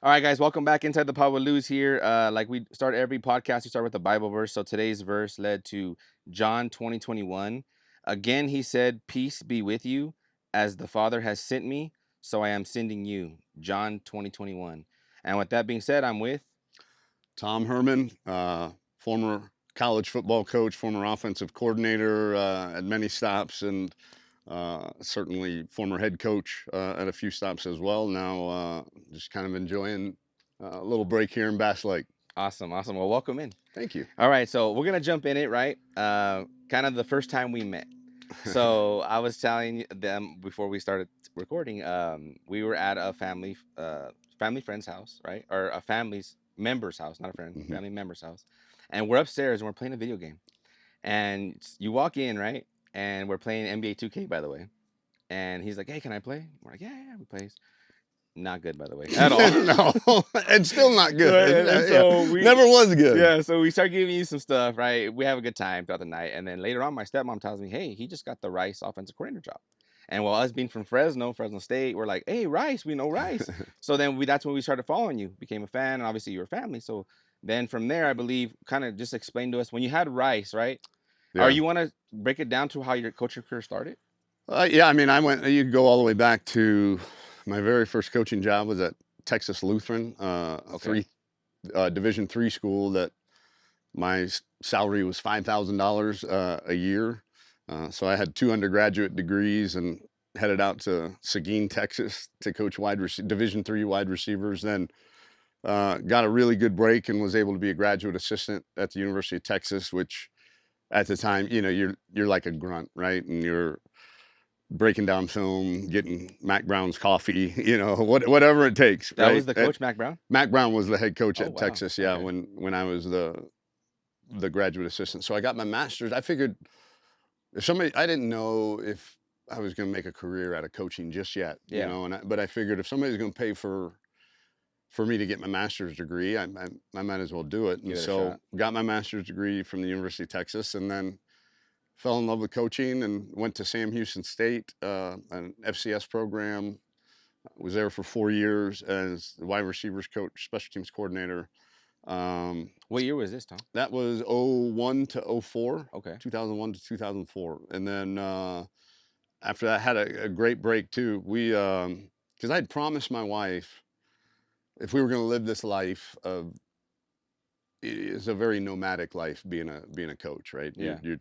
All right, guys, welcome back inside the pod with Luz here. Like we start every podcast, we start with a Bible verse. So today's verse led to John 20:21. Again, he said, "Peace be with you, as the Father has sent me, so I am sending you." John 20:21. And with that being said, I'm with. Tom Herman, former college football coach, former offensive coordinator at many stops, and certainly former head coach at a few stops as well. Now, just kind of enjoying a little break here in Bass Lake. Awesome, awesome. Well, welcome in. Thank you. All right, so we're gonna jump in it, right? Kind of the first time we met. So I was telling them before we started recording, we were at a family friend's house, right? Or a family's member's house, not a friend, Mhm. family member's house. And we're upstairs and we're playing a video game. And you walk in, right? And we're playing NBA 2K, by the way. And he's like, "Hey, can I play?" We're like, "Yeah, yeah, we play." Not good, by the way, at all. No, it's still not good. Right, and Yeah, so we never was good. yeah, so we start giving you some stuff, right? We have a good time throughout the night, and then later on, my stepmom tells me, "Hey, he just got the Rice offensive coordinator job." And while us being from Fresno State, we're like, "Hey, Rice, we know Rice." So then that's when we started following you, became a fan, and obviously you're family. So then from there, I believe, kind of just explain to us when you had Rice, right? Or Yeah. you want to break it down to how your coaching career started? Yeah, I mean, you could go all the way back to my very first coaching job was at Texas Lutheran, a Okay. Division III school that my salary was $5,000 a year. So I had 2 undergraduate degrees and headed out to Seguin, Texas to coach Division III wide receivers. Then got a really good break and was able to be a graduate assistant at the University of Texas, which at the time, you're like a grunt, right? And you're breaking down film, getting Mac Brown's coffee, whatever it takes, That right? was the coach, Mac Brown? Mac Brown was the head coach Oh, at wow. Texas, yeah, Okay. when I was the graduate assistant. So I got my master's. I figured I didn't know if I was going to make a career out of coaching just yet, Yeah. but I figured if somebody's going to pay for me to get my master's degree, I might as well do it. And Give it a so shot. got my master's degree from the University of Texas, and then fell in love with coaching and went to Sam Houston State, an FCS program. Was there for 4 years as the wide receivers coach, special teams coordinator. Um, What year was this, Tom? that was '01 to '04, Okay. 2001 to 2004. And then after that, had a great break too. Because I'd promised my wife if we were going to live this life of, it's a very nomadic life being a coach, right? Yeah. You're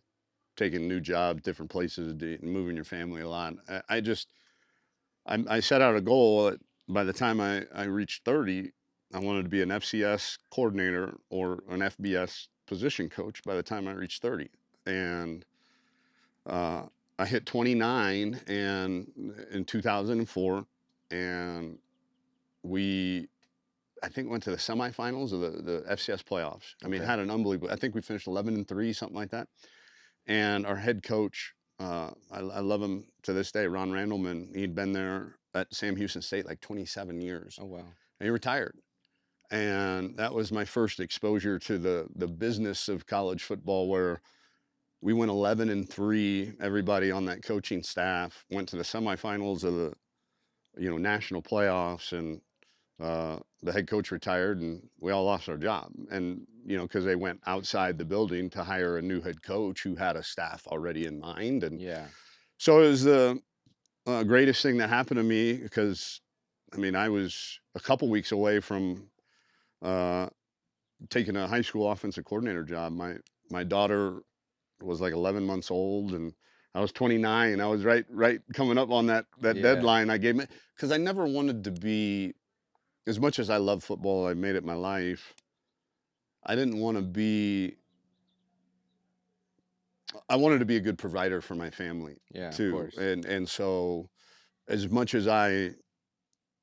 taking new jobs, different places, moving your family a lot. I set out a goal that by the time I reached 30, I wanted to be an FCS coordinator or an FBS position coach by the time I reached 30. And uh, I hit 29 in 2004, and we, I think, went to the semifinals of the FCS playoffs. I mean, Okay. had an unbelievable. I think we finished 11-3, something like that. And our head coach, I love him to this day, Ron Randleman. He'd been there at Sam Houston State like 27 years, Oh, wow. and he retired. And that was my first exposure to the business of college football, where we went 11-3. Everybody on that coaching staff went to the semifinals of the national playoffs, and the head coach retired, and we all lost our job. And because they went outside the building to hire a new head coach who had a staff already in mind. And Yeah. so it was the greatest thing that happened to me, because I mean, I was a couple weeks away from uh, taking a high school offensive coordinator job. My daughter was like 11 months old, and I was 29. I was right coming up on that Yeah. deadline I gave me, because I never wanted to be, as much as I love football, I made it my life. I didn't want to be. I wanted to be a good provider for my family Yeah, of too, course. and so as much as I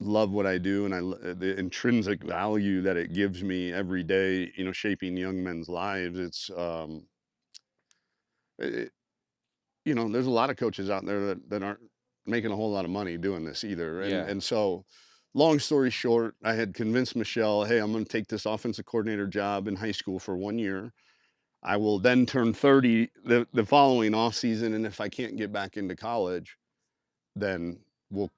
love what I do, and the intrinsic value that it gives me every day, shaping young men's lives, it, there's a lot of coaches out there that aren't making a whole lot of money doing this either, and Yeah. and so. Long story short, I had convinced Michelle, hey, I'm going to take this offensive coordinator job in high school for 1 year. I will then turn 30 the following off season, and if I can't get back into college, then we'll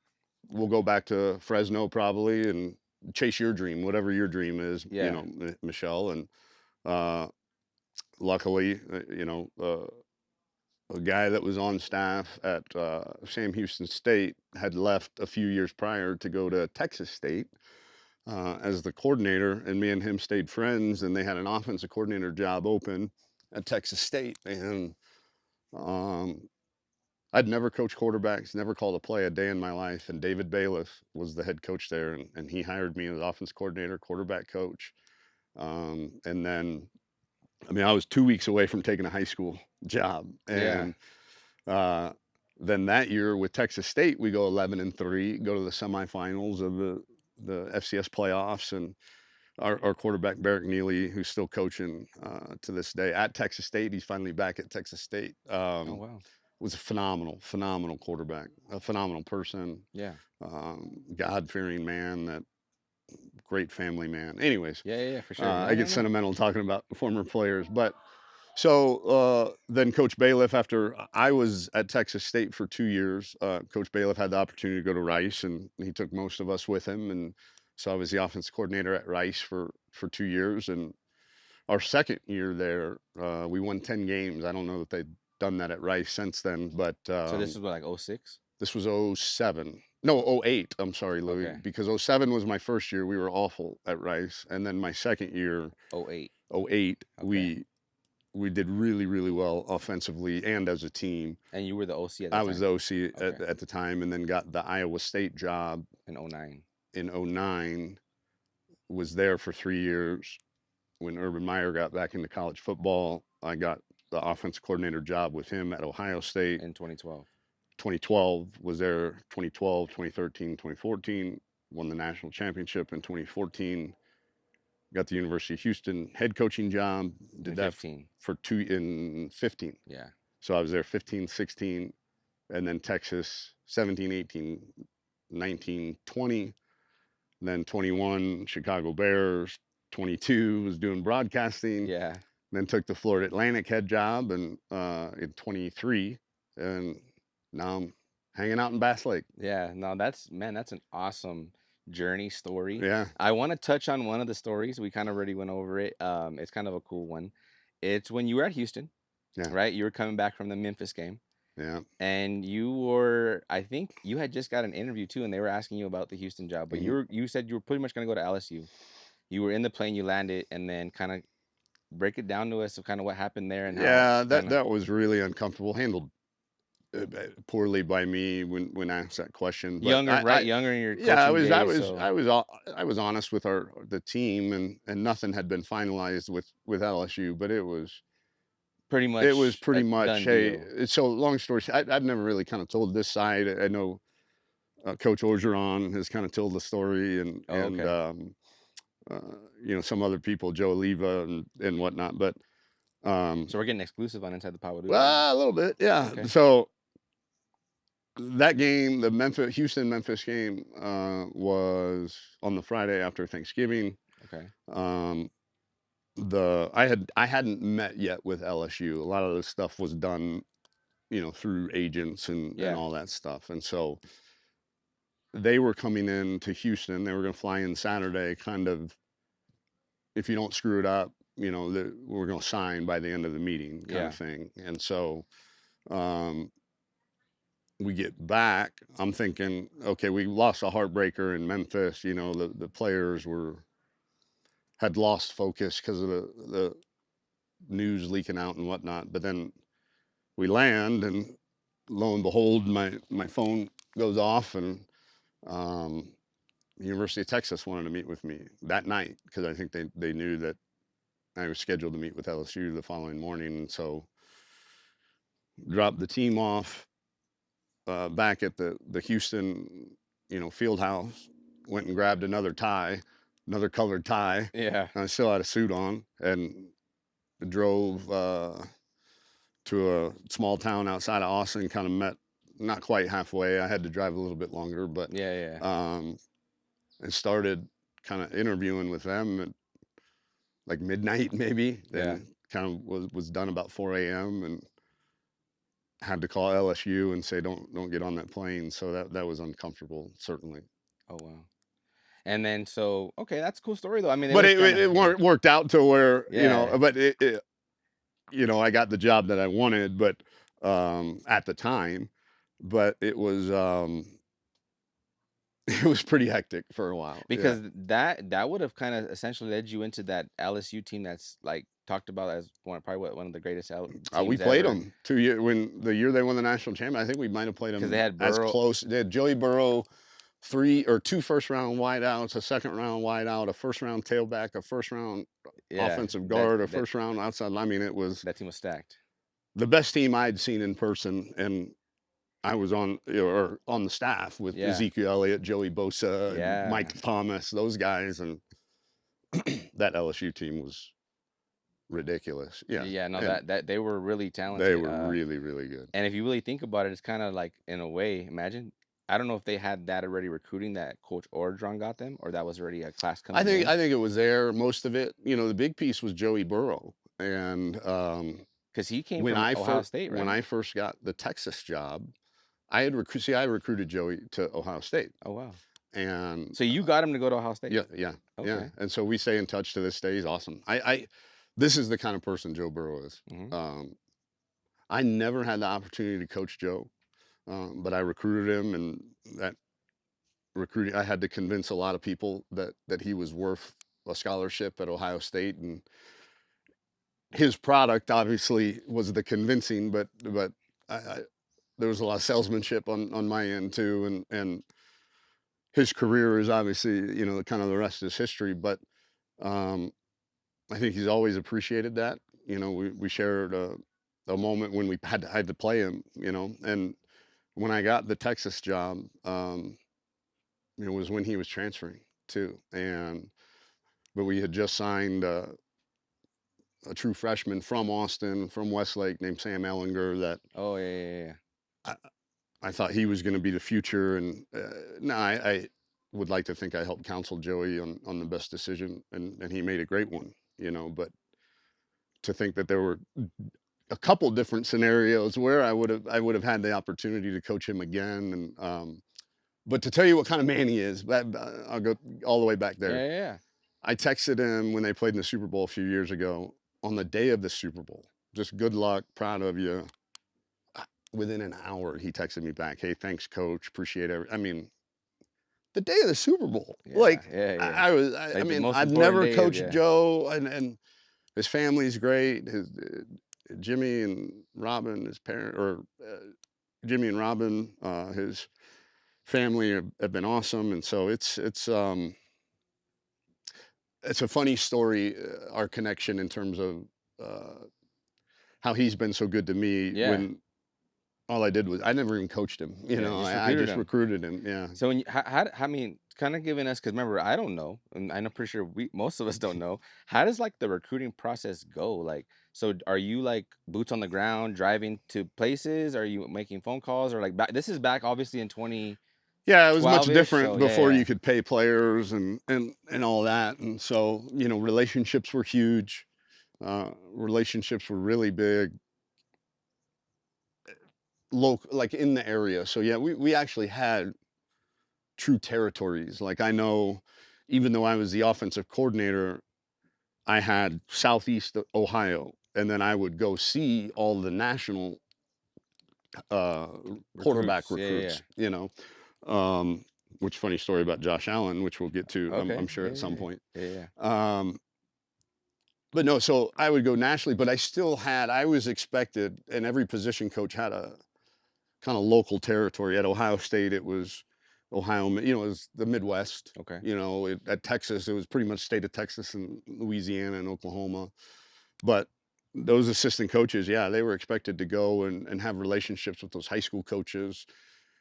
go back to Fresno probably, and chase your dream, whatever your dream is, Yeah. Michelle. And uh, luckily, a guy that was on staff at Sam Houston State had left a few years prior to go to Texas State as the coordinator, and me and him stayed friends, and they had an offensive coordinator job open at Texas State, and um, I'd never coached quarterbacks, never called a play a day in my life, and David Bailiff was the head coach there, and he hired me as offense coordinator, quarterback coach, and then I mean I was 2 weeks away from taking a high school job, Yeah. and uh, then that year with Texas State we go 11-3, go to the semifinals of the FCS playoffs, and our quarterback Barrick Neely, who's still coaching to this day at Texas State, he's finally back at Texas State. Oh wow. Was a phenomenal quarterback, a phenomenal person, Yeah. God-fearing man, that great family man. Anyways, Yeah. Yeah. Yeah. For sure. I No. No. get No. sentimental talking about former players, but so then Coach Bailiff, after I was at Texas State for 2 years, Coach Bailiff had the opportunity to go to Rice, and he took most of us with him, and so I was the offense coordinator at Rice for 2 years, and our second year there, we won 10 games. I don't know that they've done that at Rice since then, but So this is what, like, '06? this was '07. No, '08. I'm sorry, Louis, Okay. because '07 was my first year. We were awful at Rice, and then my second year, '08. '08, Okay. we did really, really well offensively and as a team. And you were the OC at I that was the time? OC Okay. at the time, and then got the Iowa State job In '09. in '09. Was there for 3 years. When Urban Meyer got back into college football, I got the offensive coordinator job with him at Ohio State. In 2012. 2012 was there, 2012, 2013, 2014, won the national championship in 2014, got the University of Houston head coaching job, In did that 15. for two in 15. Yeah. So I was there 15, 16, and then Texas 17, 18, 19, 20, then 21 Chicago Bears, 22 was doing broadcasting, Yeah. then took the Florida Atlantic head job and in 23, and now I'm hanging out in Bass Lake. Yeah. No, that's, man, that's an awesome journey story. Yeah, I want to touch on one of the stories. We kind of already went over it. It's kind of a cool one. It's when you were at Houston, yeah, right? You were coming back from the Memphis game. yeah. And you were, I think you had just got an interview too, and they were asking you about the Houston job. But Mhm. you said you were pretty much gonna go to LSU. You were in the plane, you landed, and then kind of break it down to us of kind of what happened there and how Yeah, kind of that was really uncomfortable. Handled poorly by me when asked that question. But younger, right? Younger in your yeah, coaching days, so I was honest with the team, and nothing had been finalized with LSU, but pretty it was much a pretty much, done hey. deal. So long story short, I've never really kind of told this side. I know Coach Orgeron has kind of told the story, Oh, okay. uh, some other people, Joe Oliva and whatnot. But um, So we're getting exclusive on Inside the Pawadoo right now. well, a little bit, yeah. Okay. So that game, the Memphis Houston Memphis game, was on the Friday after Thanksgiving. Okay. Um, I hadn't met yet with LSU. A lot of the stuff was done, through agents and Yeah. all that stuff. And so they were coming in to Houston. They were going to fly in Saturday, kind of, if you don't screw it up, we're going to sign by the end of the meeting, kind of Yeah. thing. And so um, we get back. I'm thinking, okay, we lost a heartbreaker in Memphis. The players had lost focus because of the news leaking out and whatnot. But then we land, and lo and behold, my phone goes off, and um, the University of Texas wanted to meet with me that night because I think they knew that I was scheduled to meet with LSU the following morning, and so dropped the team off back at the Houston, field house. Went and grabbed another colored tie. Yeah. And I still had a suit on, and drove to a small town outside of Austin. Kind of met not quite halfway. I had to drive a little bit longer, but Yeah. Yeah. um, and started kind of interviewing with them at like midnight maybe, Yeah. and kind of was done about 4 a.m. and had to call LSU and say don't get on that plane. So that was uncomfortable, certainly. Oh wow. And then so okay, that's a cool story though. I mean, it But was it, kind of it yeah, worked out to where, yeah, but I got the job that I wanted, but at the time, but it was it was pretty hectic for a while. Yeah. because that would have kind of essentially led you into that LSU team that's like talked about as one of the greatest We teams played ever them 2 year when the year they won the national championship. I think we might have played because they them had as Burrow. close. They had Joey Burrow, two first round wideouts, a second round wideout, a first round tailback, a first round Yeah, offensive that guard, a that first round outside. I mean, it was that team was stacked. the best team I'd seen in person, and I was on or on the staff with Yeah, Ezekiel Elliott, Joey Bosa, and yeah, Mike Thomas, those guys, and that LSU team was ridiculous. Yeah, yeah. No, and that they were really they talented. were really, really good. And if you really think about it, it's kind of like in a way, imagine. I don't know if they had that already recruiting that Coach Orgeron got them, or that was already a class I coming think in. I think it was there. Most of it, the big piece was Joey Burrow, and Because he came from Ohio State, when right? I first got the Texas job, I recruited Joey to Ohio State, Oh wow. and So you got him to go to Ohio State? yeah, yeah, yeah, Okay. and so we stay in touch to this day. He's awesome. This is the kind of person Joe Burrow is. Hmm. I never had the opportunity to coach Joe, but I recruited him, and that recruiting I had to convince a lot of people that he was worth a scholarship at Ohio State, and his product obviously was the convincing, but there was a lot of salesmanship on my end too, and his career is obviously kind of the rest is history. But um, I think he's always appreciated that. We shared a moment when we had to play him. And when I got the Texas job, it was when he was transferring too, and but we had just signed a true freshman from Austin, from Westlake, named Sam Ellinger. That Oh yeah, yeah, yeah. I, I thought he was going to be the future, and no, I would like to think I helped counsel Joey on the best decision, and he made a great one. But to think that there were a couple different scenarios where I would have had the opportunity to coach him again, and but to tell you what kind of man he is, I'll go all the way back Yeah, there. yeah, yeah. I texted him when they played in the Super Bowl a few years ago on the day of the Super Bowl. Just good luck, proud of you. Within an hour, he texted me back, "Hey, thanks, coach. Appreciate it." I mean, the day of the Super Bowl. Yeah, Like yeah, yeah. I Like the mean, most I've important never day of coached yeah. Joe, and his family's great. His Jimmy and Robin, his parent, or Jimmy and Robin, his family have been awesome, and so it's a funny story, our connection in terms of uh, how he's been so good to me Yeah, when all I did was I never even coached him. yeah. You just I recruited just him. recruited him. Yeah. So when you, I mean, kind of giving us, because remember, I don't know, and I'm pretty sure most of us don't know. How does like the recruiting process go? Like, so are you like boots on the ground, driving to places? Are you making phone calls, or like this is back obviously in Yeah, it was much 2012 ish. So different yeah, before yeah, you could pay players and all that, and so relationships were huge. Relationships were really big, local, like in the area. So yeah, we actually had true territories. Like I know, even though I was the offensive coordinator, I had Southeast Ohio, and then I would go see all the national uh, quarterback recruits. Yeah, yeah, yeah. recruits. Um, which funny story about Josh Allen, which we'll get to, I'm Okay. sure Yeah, at some yeah, point. yeah, yeah. Um, but no, so I would go nationally, but I was expected, and every position coach had a kind of local territory. At Ohio State, it was Ohio, it was the Midwest. Okay. At Texas, it was pretty much state of Texas and Louisiana and Oklahoma. But those assistant coaches, yeah, they were expected to go and have relationships with those high school coaches,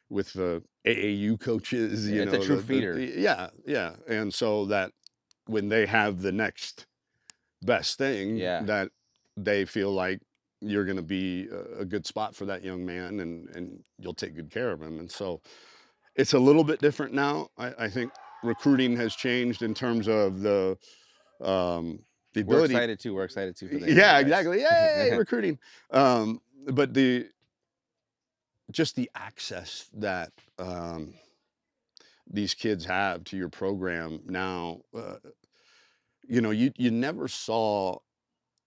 with the AAU coaches, Yeah, it's a true feeder. yeah, yeah. And so that when they have the next best thing, Yeah. that they feel like you're going to be a good spot for that young man, and you'll take good care of him. And so it's a little bit different now. I think recruiting has changed in terms of um, the We're ability. excited too. We're excited too for the Yeah, guys. exactly. Yay, recruiting. But the just the access that these kids have to your program now, you never saw.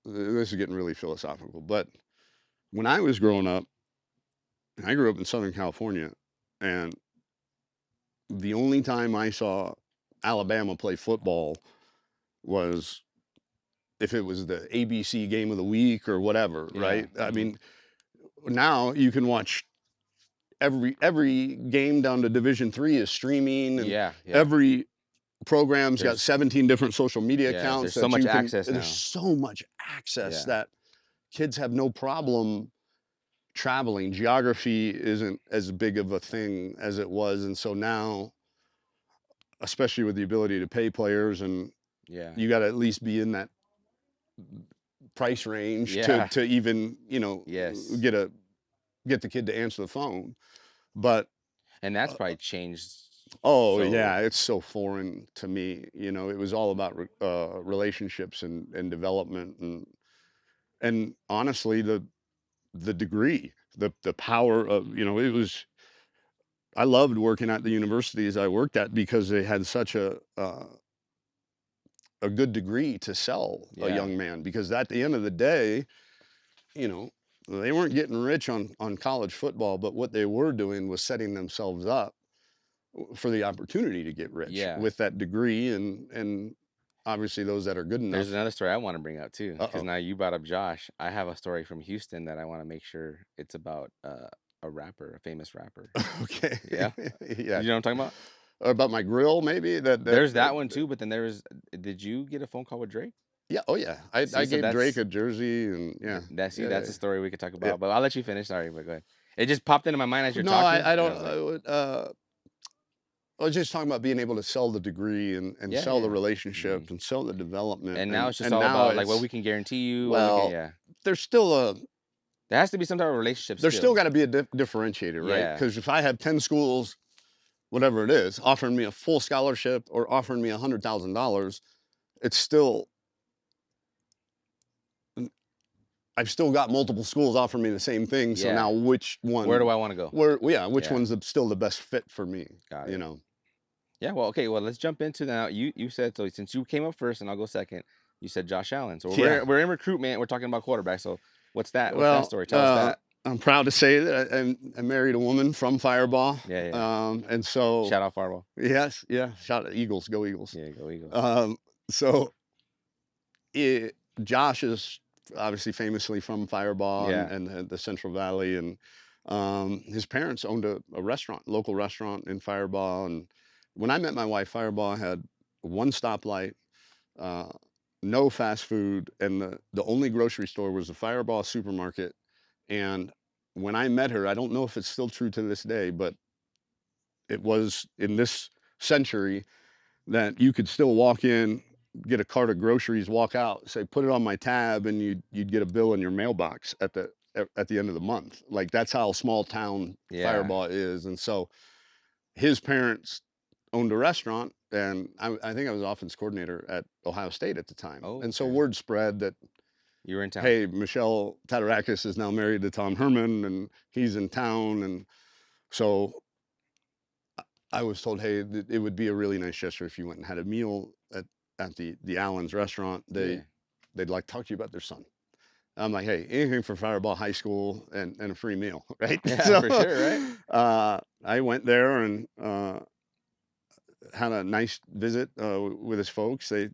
This is getting really philosophical, but when I was growing up, I grew up in Southern California, and the only time I saw Alabama play football was if it was the ABC game of the week or whatever, Yeah. right? I mean, now you can watch every game down to Division 3 is streaming, and Yeah. Yeah. every program's got There's 17 different social media yeah. accounts There's so that much you can. access There's now. so much access Yeah. that kids have no problem traveling. Geography isn't as big of a thing as it was, and so now, especially with the ability to pay players, and Yeah. you got to at least be in that price range to Yeah. to even Yes. get a get the kid to answer the phone. But And that's probably changed. oh So yeah, it's so foreign to me. It was all about relationships and development, and honestly, the degree, the power of it was. I loved working at the universities I worked at because they had such a good degree to sell a yeah. young man. Because at the end of the day, you know, they weren't getting rich on college football, but what they were doing was setting themselves up for the opportunity to get rich Yeah. with that degree, and obviously those that are good There's enough. another story I want to bring up too, because Uh-oh. now you brought up Josh. I have a story from Houston that I want to make sure it's about a rapper, a famous rapper. Okay. Yeah. Yeah. You know what I'm talking about? About my grill, maybe There's that one too, but then did you get a phone call with Drake? yeah. Oh yeah. I, See, I so gave Drake that's a jersey, and yeah, that's yeah, a story we could talk yeah. about. But I'll let you finish. Sorry, but go ahead. It just popped into my mind as you're No, talking, I and I don't. was like, I was just talking about being able to sell the degree, and yeah, sell the yeah. Hmm. relationship and sell the development, And now and it's just and all now about like what it's we can guarantee you, what we can, well, yeah. there's still a There has to be some type of relationship there's still still. got to be a differentiator, right? Yeah, Because if I have 10 schools, whatever it is, offering me a full scholarship or offering me $100,000, it's still I've still got multiple schools offering me the same thing. So yeah. now which Where do one, I want to go? which Yeah, one's still the best fit for me? got You it. know? Yeah, well, okay, well, let's jump into now. You said so since you came up first, and I'll go second. You said Josh Allen. So Yeah. we're in recruitment. We're talking about quarterback. So what's that? What's that Well, story? Tell us that. I'm proud to say that I married a woman from Firebaugh. Yeah, yeah. And so, Shout out Farwell. yes, yeah, shout out Eagles, go Eagles. Yeah, go Eagles. So it, Josh is obviously famously from Firebaugh, and, Yeah. and the Central Valley, and his parents owned a restaurant, local restaurant in Firebaugh. And when I met my wife, Firebaugh had one stoplight, uh, no fast food, and the only grocery store was the Firebaugh supermarket. And when I met her, I don't know if it's still true to this day, but it was in this century that you could still walk in, get a cart of groceries, walk out, say, put it on my tab, and you'd get a bill in your mailbox at the end of the month. Like that's how small town Yeah. Firebaugh is. And so his parents owned a restaurant, and I think I was offense coordinator at Ohio State at the time. Oh, And so okay. word spread that, You were in town. hey, Michelle Tatarakis is now married to Tom Herman, and he's in town. And so I was told, hey, it would be a really nice gesture if you went and had a meal at the Allen's restaurant. Yeah. They'd like to talk to you about their son. I'm like, hey, anything for Firebaugh High School and a free meal, right? Yeah, So for sure, right? I went there and had a nice visit with his folks. They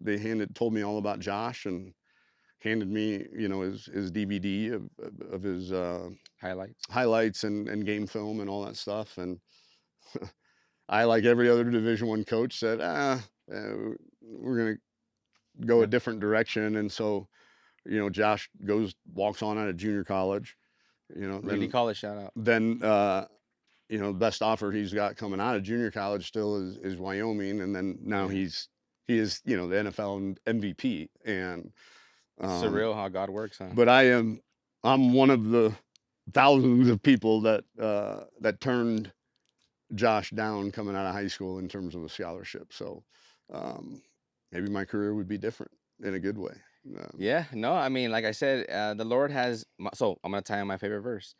told me all about Josh, and handed me his DVD of his Highlights. highlights and game film and all that stuff. And I, like every other Division I coach, said, we're gonna go a Yeah. different direction. And so, Josh walks on out of junior college. Greeley Then College shout out. then best offer he's got coming out of junior college still is Wyoming. And then now Yeah. he is the NFL MVP. And Surreal how God works, huh? but I'm one of the thousands of people that turned Josh down coming out of high school in terms of a scholarship. So um, maybe my career would be different in a good way. Um, Yeah, no, I mean, like I said, the Lord has. So I'm gonna tie in my favorite verse,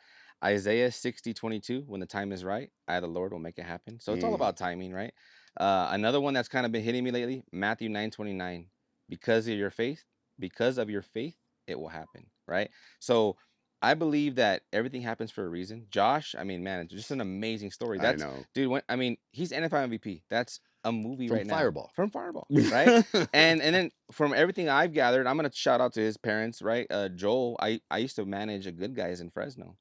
Isaiah 60:22. When the time is right, I, the Lord, will make it happen. So it's all mm, about timing, right? Another one that's kind of been hitting me lately, Matthew 9:29. Because of your faith, because of your faith, it will happen, right? So I believe that everything happens for a reason. Josh, I mean, man, it's just an amazing story. I That's know. dude. I mean, he's NFL MVP. That's a movie From right now Fireball. from Fireball, right? And then from everything I've gathered, I'm gonna shout out to his parents, right? Joel, I used to manage a Good Guys in Fresno,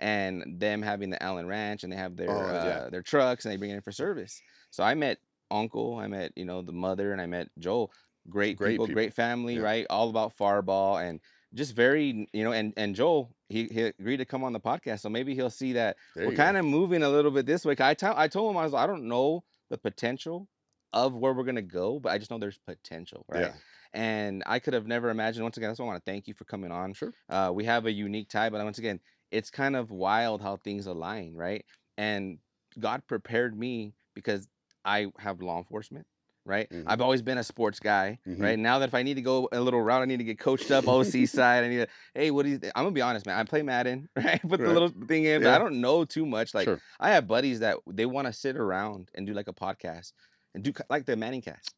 and them having the Allen Ranch, and they have Oh yeah, their trucks, and they bring it in for service. So I met Uncle, I met the mother, and I met Joel. Great great people, people. great family, Yeah, right? All about Fireball, and just very, and Joel, he agreed to come on the podcast, so maybe he'll see that there we're you go. kind of moving a little bit this way. I told him, I don't know the potential of where we're gonna go, but I just know there's potential, right? Yeah, And I could have never imagined. Once again, that's why I want to thank you for coming on. sure. We have a unique tie, but once again, it's kind of wild how things align, right? And God prepared me because I have law enforcement, right? Hmm. I've always been a sports guy, Hmm. right? Now that if I need to go a little route, I need to get coached up, OC side. I need to, hey, what do you think? I'm gonna be honest, man. I play Madden, right? Put the Right. little thing in, but I Yeah. don't know too much. Like, Sure. I have buddies that they want to sit around and do like a podcast and do like the Manning cast.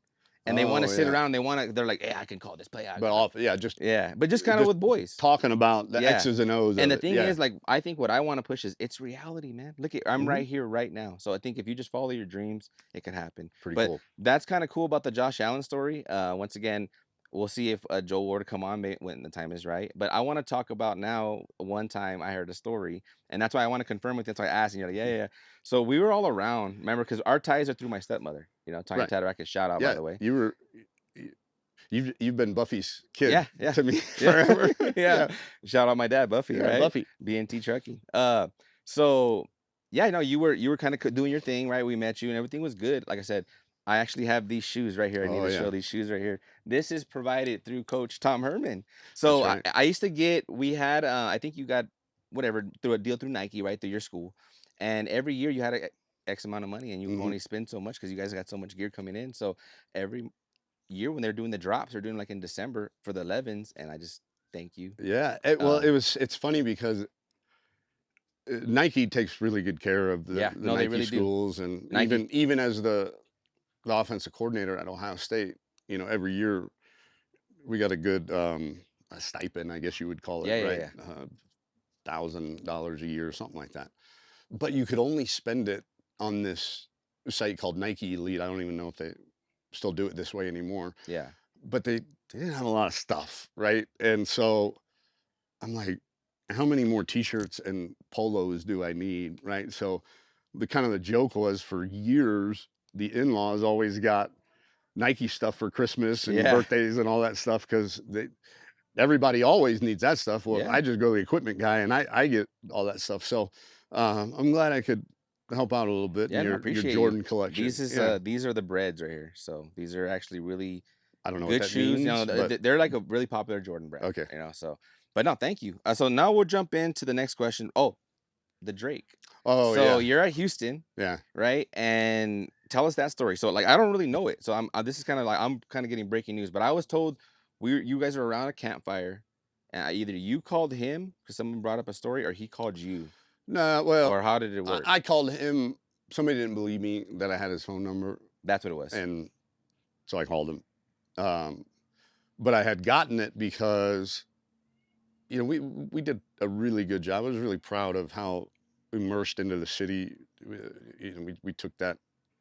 And they want to Oh sit yeah. around, they're like, hey, I can call this play. But off. Yeah. Yeah, but just kind of Just with boys. talking about the Yeah. X's and O's And of the it. thing Yeah. is, like, I think what I want to push is it's reality, man. Look at, I'm Hmm. right here, right now. So I think if you just follow your dreams, it could happen. Pretty But cool. that's kind of cool about the Josh Allen story. Once again, we'll see if Joel were to come on when the time is right. But I want to talk about now. One time I heard a story, and that's why I want to confirm with you. That's why I asked, and you're like, yeah, yeah, yeah. So we were all around, remember, because our ties are through my stepmother. Tanya Right. Tataraka, shout out, by Yeah. the way. You were. You've been Buffy's kid Yeah, yeah, to me yeah, forever. yeah. Yeah. Shout out my dad, Buffy, Yeah. right? Buffy. BNT Trucking. So yeah, no, you were kind of doing your thing, right? We met you, and everything was good. Like I said, I actually have these shoes right here. I need Oh to yeah. show these shoes right here. This is provided through Coach Tom Herman. That's So right. I used to get. We had. I think you got whatever through a deal through Nike, right, through your school, and every year you had a X amount of money, and you could Hmm. only spend so much because you guys got so much gear coming in. So every year when they're doing the drops, they're doing like in December for the 11s, and I just thank you. Yeah. Well, Uh, it's funny because Nike takes really good care of yeah, the no, they Nike really do. schools, and Nike. even as the offensive coordinator at Ohio State, every year we got a good a stipend, I guess you would call it, Yeah, yeah, right? yeah. $1,000 a year, something like that. But you could only spend it on this site called Nike Elite. I don't even know if they still do it this way anymore. Yeah. But they didn't have a lot of stuff, right? And so I'm like, how many more T-shirts and polos do I need, right? So the joke was for years the in-laws always got Nike stuff for Christmas and Yeah. birthdays and all that stuff because everybody always needs that stuff. Well, Yeah. I just go to the equipment guy and I get all that stuff. So I'm glad I could help out a little bit in Yeah, no, I your appreciate you. Jordan collection. These is Yeah, these are the breads right here. So these are actually really I don't know what good that shoes. means, but They're like a really popular Jordan brand. okay. So but no, thank you. So now we'll jump into the next question. Oh, the Drake. Oh So yeah, you're at Houston, yeah. right? And tell us that story. So like I don't really know it. So this is kind of like I'm kind of getting breaking news, but I was told you guys are around a campfire, and either you called him because someone brought up a story, or he called you, No, well, or how did it work? I called him. Somebody didn't believe me that I had his phone number, That's what it was. and so I called him. Um, but I had gotten it because we did a really good job. I was really proud of how immersed into the city. We took that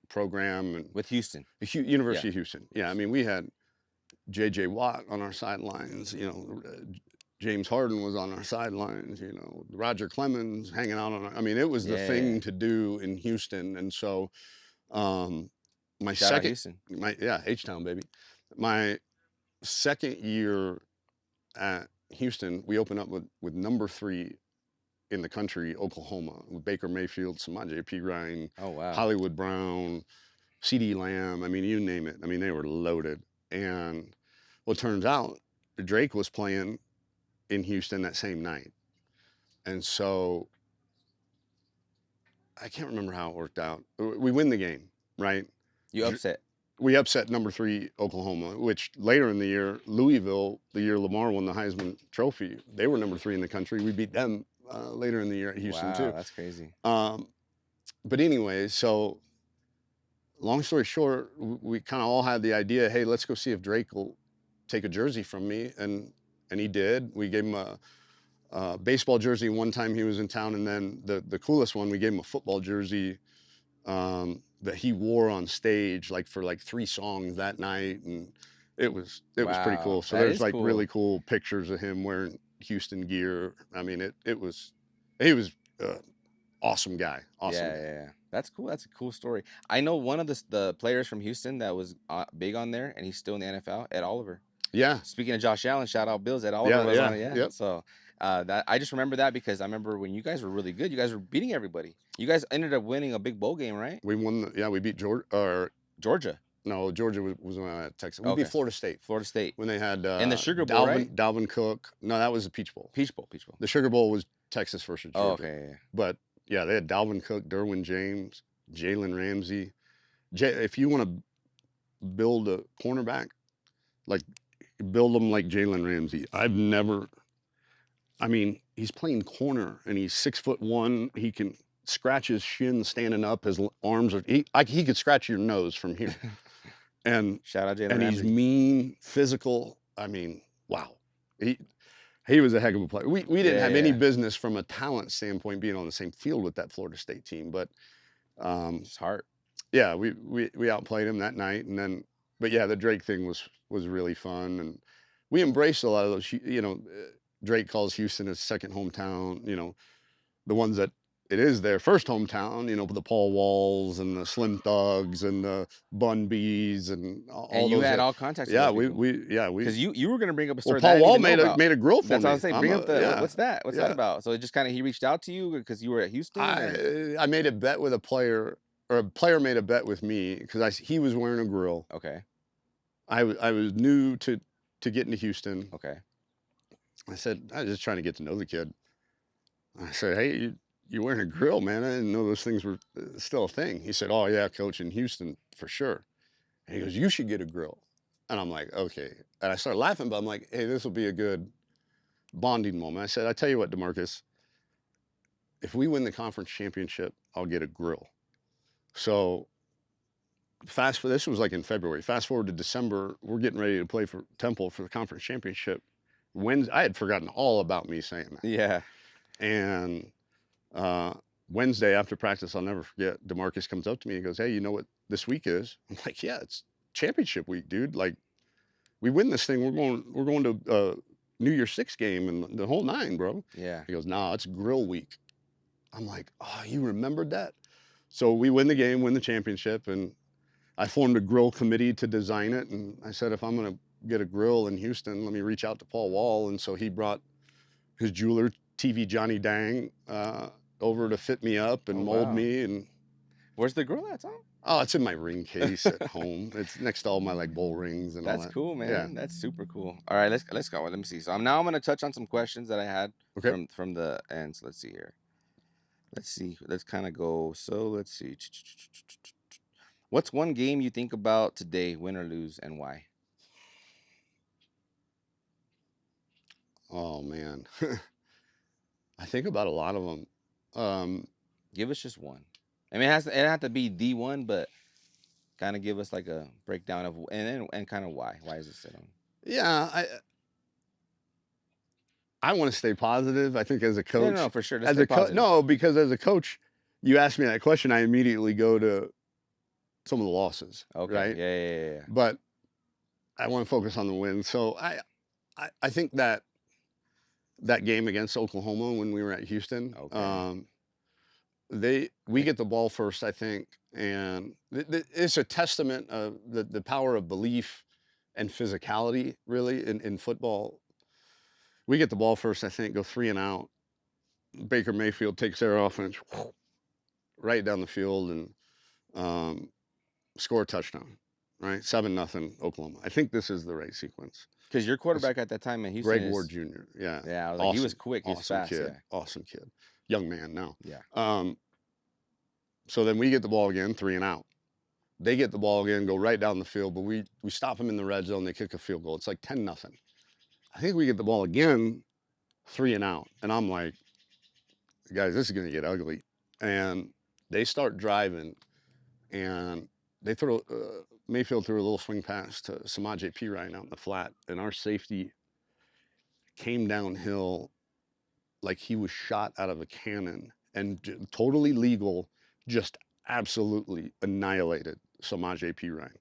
program and With Houston. University Yeah. of Houston. Yeah, I mean we had J.J. Watt on our sidelines. James Harden was on our sidelines. Roger Clemens hanging out on. I mean, it was the Yeah. thing to do in Houston, and so um, my Shout out second, Houston. H Town baby, my second year at Houston, we opened up with number 3 in the country, Oklahoma, with Baker Mayfield, Samaje Perine, Oh wow. Hollywood Brown, C.D. Lamb. I mean, you name it. I mean, they were loaded. And well, it turns out Drake was playing in Houston that same night. And so I can't remember how it worked out. We win the game, right? You upset. We upset number 3 Oklahoma, which later in the year, Louisville, the year Lamar won the Heisman Trophy, they were number 3 in the country. We beat them later in the year at Houston Wow, too. that's crazy. But anyway, so long story short, we kind of all had the idea, hey, let's go see if Drake will take a jersey from me, and he did. We gave him a baseball jersey one time he was in town, and then the coolest one, we gave him a football jersey that he wore on stage like for like 3 songs that night, and it was pretty cool. Wow, So that there's is like cool. really cool pictures of him wearing Houston gear. I mean, it was he was awesome guy, awesome Yeah, guy. yeah, yeah. That's cool. That's a cool story. I know one of the players from Houston that was big on there, and he's still in the NFL. Ed Oliver. Yeah, Speaking of Josh Allen, shout out Bills. Ed Oliver yeah, was on yeah, it. Yeah. yep. So that I just remember that because I remember when you guys were really good. You guys were beating everybody. You guys ended up winning a big bowl game, right? We won. Yeah, we beat Georgia. Or Georgia. no, Georgia was when I had Texas. We beat Okay. Florida State Florida State. when they had And the Sugar Bowl, right? Dalvin Cook. No, that was the Peach Bowl. Peach Bowl. Peach Bowl. The Sugar Bowl was Texas versus Oh, Georgia. okay. Yeah. But yeah, they had Dalvin Cook, Derwin James, Jalen Ramsey. If you want to build a cornerback, like build them like Jalen Ramsey. I've never. I mean, he's playing corner and he's 6'1". He can scratch his shin standing up. His arms are. He could scratch your nose from here. And Shout out Jalen and he's Ramsey. mean, physical. I mean, wow. He was a heck of a player. We didn't Yeah, have any yeah. business from a talent standpoint being on the same field with that Florida State team, but It's hard. yeah, we outplayed him that night, and then but yeah, the Drake thing was really fun, and we embraced a lot of those. Drake calls Houston his second hometown. The ones that it is their first hometown. The Paul Walls and the Slim Thugs and the Bun B's and And all you those. had all contacts with Yeah, those we people. we yeah we Because you were gonna bring up a Well, story that I Paul didn't Wall even know about. made a grill for That's what I me. was saying. I'm Bring a up the yeah, what's that? What's that yeah. about? So it just kind of he reached out to you because you were at Houston, or I made a bet with a player, or a player made a bet with me because he was wearing a grill. okay, I was new to getting to Houston. okay, I said I was just trying to get to know the kid. I said, hey, you're wearing a grill, man. I didn't know those things were still a thing. He said, oh yeah, coach, in Houston for sure. And he goes, you should get a grill. And I'm like, okay. And I started laughing, but I'm like, hey, this will be a good bonding moment. I said, I tell you what, DeMarcus, if we win the conference championship, I'll get a grill. So this was like in February. Fast forward to December, we're getting ready to play for Temple for the conference championship. I had forgotten all about me saying that. yeah, And Wednesday after practice, I'll never forget, DeMarcus comes up to me and goes, hey, you know what this week is? I'm like, yeah, it's championship week, dude. Like, we win this thing, we're going to New Year's Six game and the whole nine, bro. yeah. He goes, nah, it's grill week. I'm like, oh, you remembered that? So we win the game, win the championship, and I formed a grill committee to design it. And I said, if I'm going to get a grill in Houston, let me reach out to Paul Wall. And so he brought his jeweler, TV Johnny Dang, over to fit me up and Oh, mold wow. me. And Where's the girl at, Tom? oh, it's in my ring case at home. It's next to all my like bull rings and all That's that. cool, man. Yeah. That's super cool. All right, let's go. Let me see. So I'm gonna touch on some questions that I had Okay. from the end. So let's see here. Let's see. Let's kind of go. So let's see. What's one game you think about today, win or lose, and why? Oh man, I think about a lot of them. Give us just one. I mean, it have to be the one, but kind of give us like a breakdown of and kind of why. Why is it sit on? Yeah, I want to stay positive. I think as a coach, No, for sure. Let's stay positive. no, because as a coach, you ask me that question, I immediately go to some of the losses, Okay. right? Yeah. But I want to focus on the wins. So I think that game against Oklahoma when we were at Houston, Okay. we get the ball first, I think, and it's a testament of the power of belief and physicality, really, in football. We get the ball first, I think, go 3 and out. Baker Mayfield takes their offense right down the field and score a touchdown, right? 7-0 Oklahoma. I think this is the right sequence. Because your quarterback at that time in Houston Greg is Ward Jr. Yeah. Yeah, I was like, Awesome. he was quick, he was Awesome fast. kid. Yeah. Awesome kid. Young man now. Yeah. So then we get the ball again, 3 and out. They get the ball again, go right down the field, but we stop them in the red zone. They kick a field goal. It's like 10-0. I think we get the ball again, 3 and out. And I'm like, guys, this is going to get ugly. And they start driving, and they throw Mayfield threw a little swing pass to Samaj P. Ryan out in the flat, and our safety came downhill like he was shot out of a cannon and totally legal, just absolutely annihilated Samaj P. Ryan.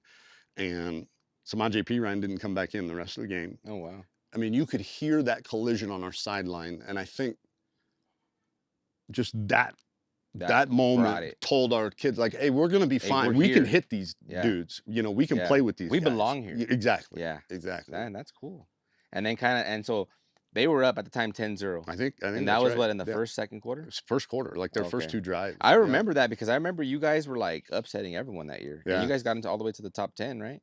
And Samaj P. Ryan didn't come back in the rest of the game. Oh wow. I mean, you could hear that collision on our sideline, and I think just that moment told our kids, like, hey, we're gonna be fine. We can hit these dudes. You know, we can play with these we guys. belong here. Exactly. Yeah. Exactly. Man, that's cool. And then and so they were up at the time 10-0. I think and that was right. What, in the second quarter? First quarter, like their first 2 drives. I remember that because I remember you guys were like upsetting everyone that year. Yeah. And you guys got into all the way to the top 10, right?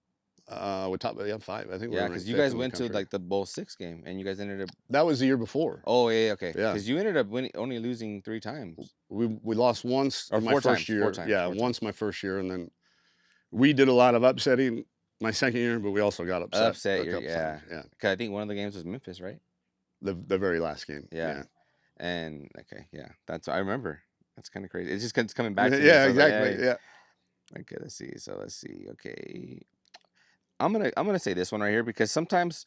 With top 5, I think. Yeah, because you guys went to like the Bowl 6 game, and you guys ended up. That was the year before. Oh yeah, okay. Yeah. Because you ended up only losing 3 times. We lost once or my first year. 4 times. Yeah, once my first year, and then we did a lot of upsetting my second year, but we also got upset. Yeah. Because I think one of the games was Memphis, right? The very last game. Yeah. And okay, yeah, that's I remember. That's kind of crazy. It's just it's coming back to me. Yeah, exactly. Like, hey. Yeah. Okay, let's see. So let's see. Okay. I'm gonna say this one right here because sometimes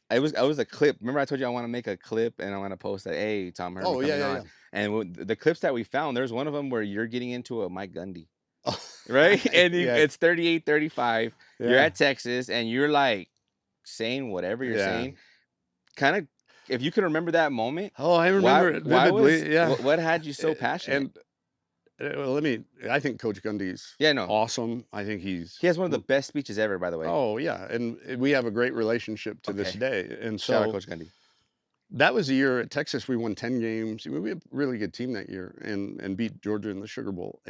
I was a clip. Remember I told you I want to make a clip and I want to post that. Hey, Tom Herman. Oh yeah. On. And the clips that we found, there's one of them where you're getting into a Mike Gundy, right? And it's 38-35. You're at Texas and you're like saying whatever you're saying. Kind of, if you can remember that moment. Oh, I remember it vividly. What had you so passionate? And I think Coach Gundy's awesome. I think he has one of the best speeches ever, by the way. Oh yeah, and we have a great relationship to this day. And so shout out Coach Gundy. That was the year at Texas we won 10 games. We had a really good team that year and beat Georgia in the Sugar Bowl.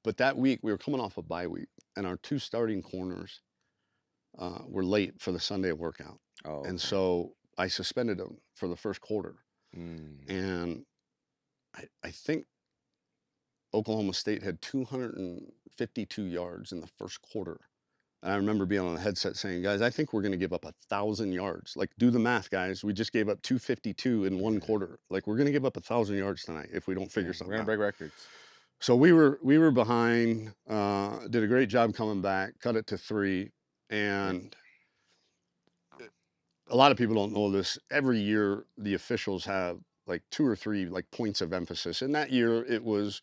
But that week we were coming off a bye week, and our 2 starting corners were late for the Sunday workout. Oh, okay. And so I suspended them for the first quarter. And I think Oklahoma State had 252 yards in the first quarter. And I remember being on the headset saying, guys, I think we're going to give up 1,000 yards. Like, do the math, guys. We just gave up 252 in 1 quarter. Like, we're going to give up 1,000 yards tonight if we don't figure something out. We're going to break records. So we were behind, did a great job coming back, cut it to 3. And a lot of people don't know this. Every year, the officials have like 2 or 3 like points of emphasis. And that year, it was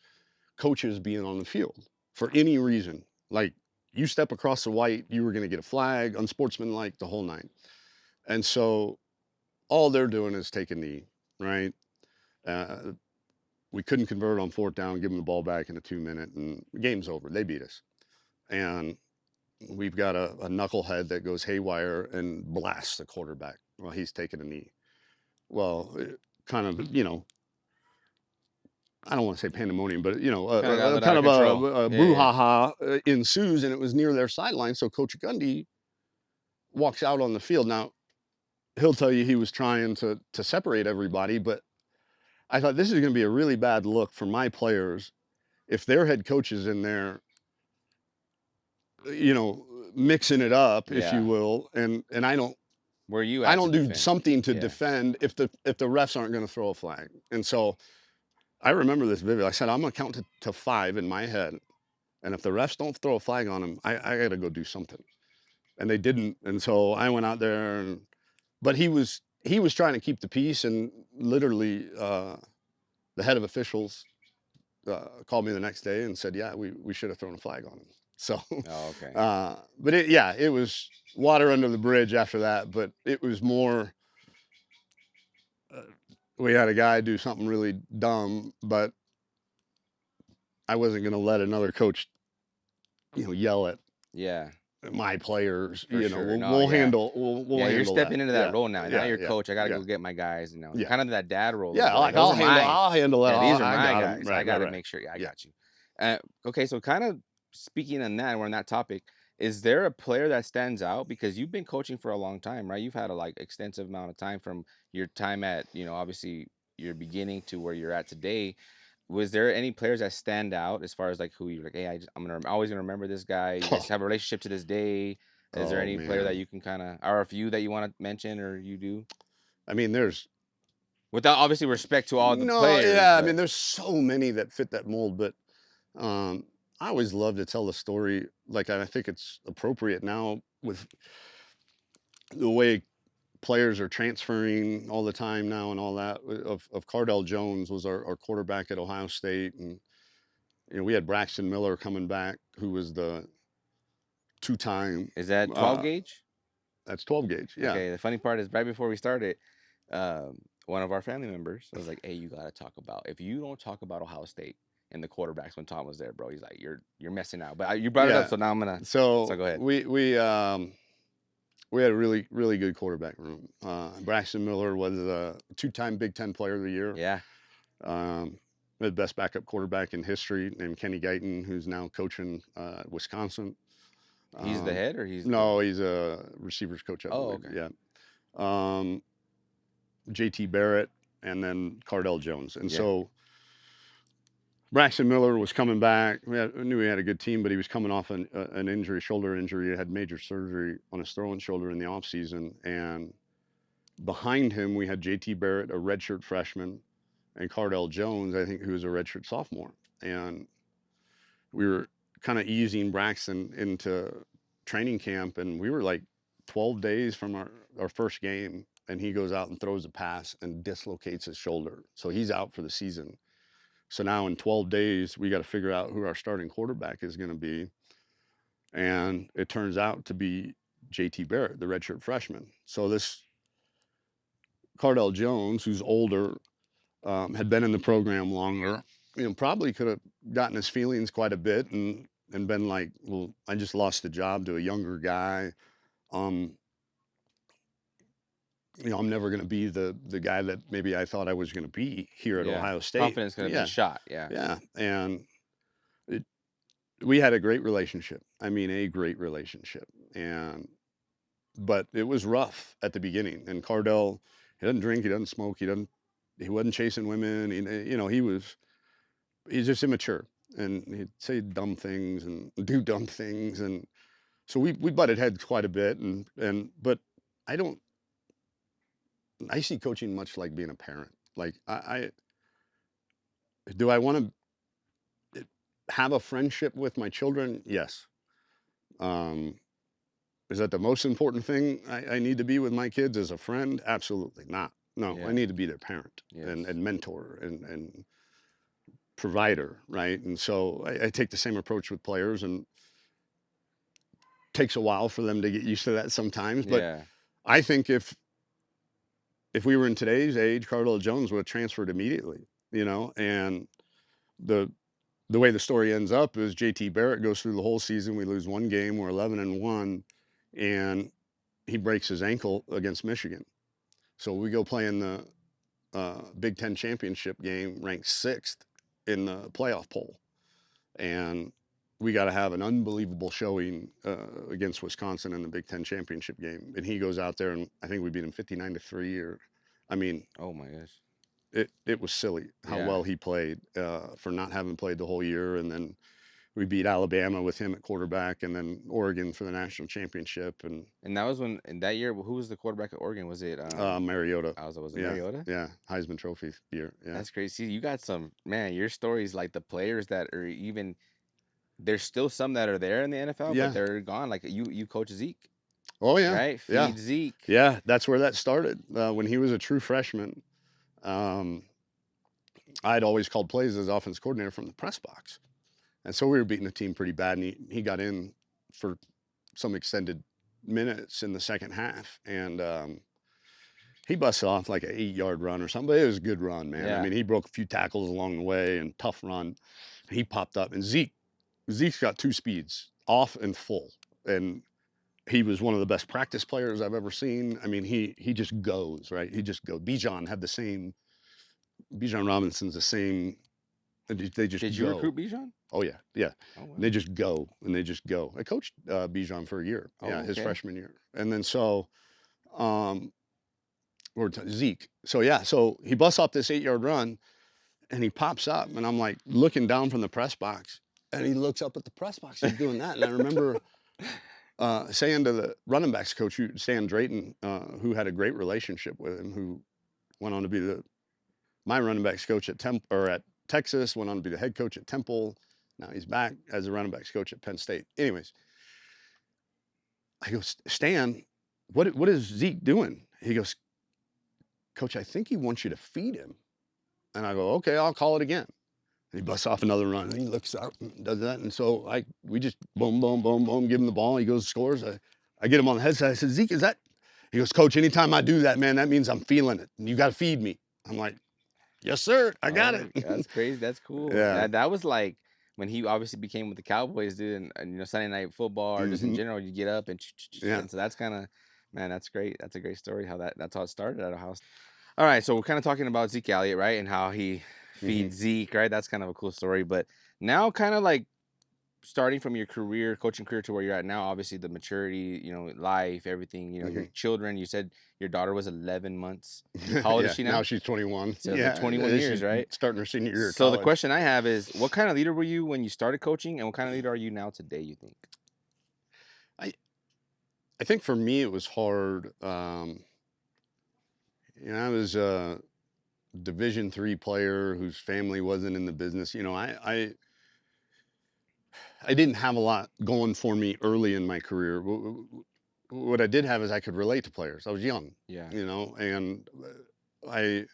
coaches being on the field for any reason. Like, you step across the white, you were going to get a flag, unsportsmanlike, the whole 9. And so all they're doing is take a knee, right? We couldn't convert on 4th down, give them the ball back in a 2-minute, and the game's over. They beat us. And we've got a knucklehead that goes haywire and blasts the quarterback while he's taking a knee. Well, kind of, I don't want to say pandemonium, but kind of a brouhaha ensues, and it was near their sideline. So Coach Gundy walks out on the field. Now, he'll tell you he was trying to separate everybody, but I thought this is going to be a really bad look for my players if their head coach is in there, mixing it up, if you will, and I don't. I don't do something to defend if the refs aren't going to throw a flag, and so. I remember this vividly. I said, I'm going to count to 5 in my head. And if the refs don't throw a flag on him, I got to go do something. And they didn't. And so I went out there. But he was trying to keep the peace. And literally, the head of officials called me the next day and said, yeah, we should have thrown a flag on him. So, but it was water under the bridge after that. But it was more... we had a guy do something really dumb, but I wasn't going to let another coach, yell at my players. We'll handle. You're stepping into that role now. Now you're coach. I got to go get my guys. Kind of that dad role. Yeah, like I'll handle that. These are my guys. I got to make sure. I got you. Okay, so kind of speaking on that, we're on that topic. Is there a player that stands out because you've been coaching for a long time, right? You've had a extensive amount of time from your time at obviously your beginning to where you're at today. Was there any players that stand out as far as who you're like, hey, I'm always gonna remember this guy? You guys have a relationship to this day. Is there any player that you can kind of, or a few that you want to mention, or you do? I mean, there's without obviously respect to all the players. Yeah, I mean, there's so many that fit that mold, but I always love to tell the story, like, I think it's appropriate now with the way players are transferring all the time now and all that. Of Cardell Jones was our quarterback at Ohio State, and we had Braxton Miller coming back, who was the two-time. Is that 12 Uh, gauge? that's 12 gauge. Yeah, Okay, the funny part is right before we started, one of our family members was like, "Hey, you gotta talk about if you don't talk about Ohio State and the quarterbacks when Tom was there, bro." He's like, "You're messing out." But you brought it up, yeah. so now I'm gonna. So So go ahead. we had a really good quarterback room. Braxton Miller was a two-time Big Ten Player of the Year. Yeah, Um, the best backup quarterback in history, named Kenny Guyton, who's now coaching Wisconsin. he's the Um, head or he's the. no, he's a receivers coach, I Oh, believe. okay. Yeah. Um, JT Barrett, and then Cardell Jones. And Yeah, so Braxton Miller was coming back. We knew he had a good team, but he was coming off an injury, shoulder injury. He had major surgery on his throwing shoulder in the offseason. And behind him, we had JT Barrett, a redshirt freshman, and Cardell Jones, I think, who was a redshirt sophomore. And we were kind of easing Braxton into training camp, and we were like 12 days from our first game, and he goes out and throws a pass and dislocates his shoulder. So he's out for the season. So now in 12 days, we got to figure out who our starting quarterback is going to be. And it turns out to be JT Barrett, the redshirt freshman. So this Cardell Jones, who's older, had been in the program longer, probably could have gotten his feelings quite a bit and been like, well, I just lost the job to a younger guy. Um, I'm never going to be the guy that maybe I thought I was going to be here at yeah. Ohio State. Confidence could have been Yeah, shot. Yeah, yeah, and it, we had a great relationship. I mean, a great relationship, and but it was rough at the beginning. And Cardell, he doesn't drink, he doesn't smoke, he wasn't chasing women. He's just immature, and he'd say dumb things and do dumb things, and so we butted heads quite a bit, and but I don't I see coaching much like being a parent. Like I do I want to have a friendship with my children? Yes. Um, is that the most important thing I need to be with my kids as a friend? Absolutely not. No, I yeah, need to be their parent yes, and mentor and provider, right? And so I take the same approach with players, and takes a while for them to get used to that sometimes. But yeah, I think if we were in today's age, Cardell Jones would have transferred immediately, and the the way the story ends up is JT Barrett goes through the whole season. We lose one game, we're 11-1, and he breaks his ankle against Michigan. So we go play in the Big Ten championship game, ranked sixth in the playoff poll, and we got to have an unbelievable showing against Wisconsin in the Big Ten championship game. And he goes out there, and I think we beat him 59-3. Or, I mean, oh my gosh, it was silly how yeah. well he played for not having played the whole year. And then we beat Alabama with him at quarterback, and then Oregon for the national championship, and And that was when in that year. Who was the quarterback at Oregon? Was it Mariota. I was it Yeah, Mariota? yeah, Heisman Trophy year. Yeah, That's crazy. See, you got some man. Your stories like the players that are even there's still some that are there in the NFL, but yeah. they're gone. Like you coach Zeke, Oh yeah, right? yeah, Feed Zeke. yeah. That's where that started when he was a true freshman. Um, I'd always called plays as offense coordinator from the press box. And so we were beating the team pretty bad. And he got in for some extended minutes in the second half. And he busted off like an 8-yard run or something. But it was a good run, man. I Yeah, mean, he broke a few tackles along the way and tough run. He popped up. And Zeke's got two speeds, off and full. And he was one of the best practice players I've ever seen. I mean, he just goes, right? He just goes. Bijan Robinson's the same. They just did you go. recruit Bijan? Oh yeah, yeah. Oh And they wow. just go and they just go. I coached Bijan for a year. Yeah, Oh his okay. freshman year, and then um, Zeke. So yeah, so he busts off this 8-yard run, and he pops up, and I'm like looking down from the press box, and he looks up at the press box. He's doing that, and I remember saying to the running backs coach, Stan Drayton, who had a great relationship with him, who went on to be my running backs coach at Texas, went on to be the head coach at Temple. Now he's back as a running backs coach at Penn State. Anyways, I go, Stan, what is Zeke doing? He goes, Coach, I think he wants you to feed him. And I go, okay, I'll call it again. And he busts off another run. And he looks up and does that. And so we just boom, boom, boom, boom, give him the ball. He goes, scores. I get him on the headset. I said, Zeke, is that? He goes, Coach, anytime I do that, man, that means I'm feeling it. And you got to feed me. I'm like, yes, sir. I got it. That's crazy. That's cool. Yeah. That was like when he obviously became with the Cowboys, dude, and you know, Sunday Night Football or just in general, you get up and Yeah. and so that's kind of, man, that's great. That's a great story how that's how it started at Ohio State. All right, so we're kind of talking about Zeke Elliott, right, and how he feeds Zeke, right? That's kind of a cool story. But now, kind of like starting from your career, coaching career to where you're at now, obviously the maturity, you know, life, everything, you know, your children, you said your daughter was 11 months. How old is she now? Now she's 21. So yeah, 21 years, right? Starting her senior year. So the question I have is, what kind of leader were you when you started coaching, and what kind of leader are you now today, you think? I think for me it was hard. You know, I was a Division III player whose family wasn't in the business. You know, I didn't have a lot going for me early in my career. What I did have is I could relate to players. I was young, Yeah. you know, and I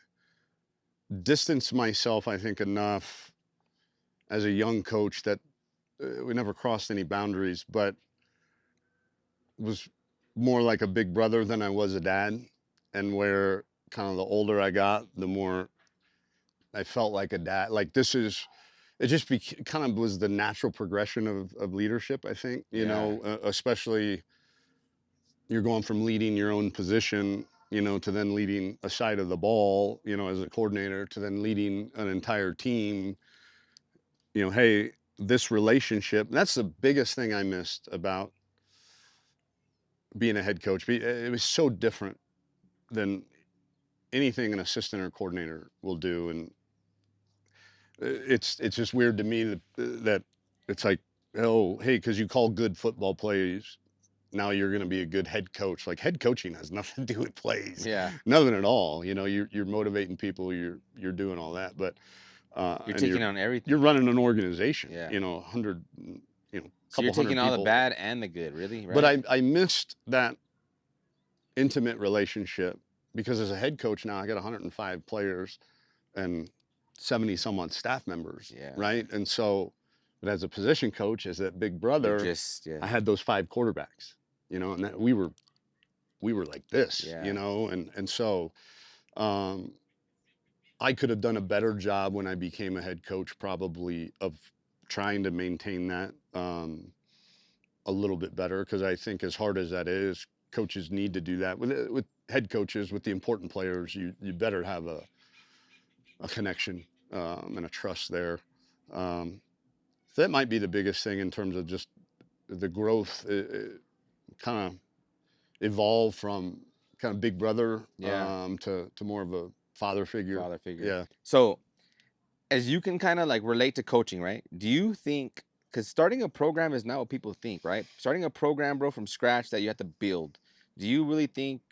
distanced myself, I think, enough as a young coach that we never crossed any boundaries, but was more like a big brother than I was a dad. And where kind of the older I got, the more I felt like a dad. Like it just kind of was the natural progression of leadership, I think, you know, especially you're going from leading your own position, you know, to then leading a side of the ball, you know, as a coordinator, to then leading an entire team. You know, hey, this relationship, that's the biggest thing I missed about being a head coach. It was so different than anything an assistant or coordinator will do. And it's just weird to me that it's like, oh, hey, because you call good football plays, now you're going to be a good head coach. Like, head coaching has nothing to do with plays. Yeah. Nothing at all. You know, you're motivating people, you're doing all that, but You're taking on everything. You're running an organization. Yeah. You know, 100, you know, So you're taking all the bad and the good, really, right? But I missed that intimate relationship because as a head coach now, I got 105 players and 70 some odd staff members, right? And so, but as a position coach, as that big brother, I had those 5 quarterbacks, you know, and that we were like this, you know, and so I could have done a better job when I became a head coach, probably, of trying to maintain that a little bit better, because I think as hard as that is, coaches need to do that with head coaches, with the important players. You better have a connection and a trust there. So that might be the biggest thing in terms of just the growth. It kind of evolved from kind of big brother to more of a father figure. Yeah. So as you can kind of like relate to coaching, right? Do you think, because starting a program is not what people think, right? Starting a program, bro, from scratch that you have to build. Do you really think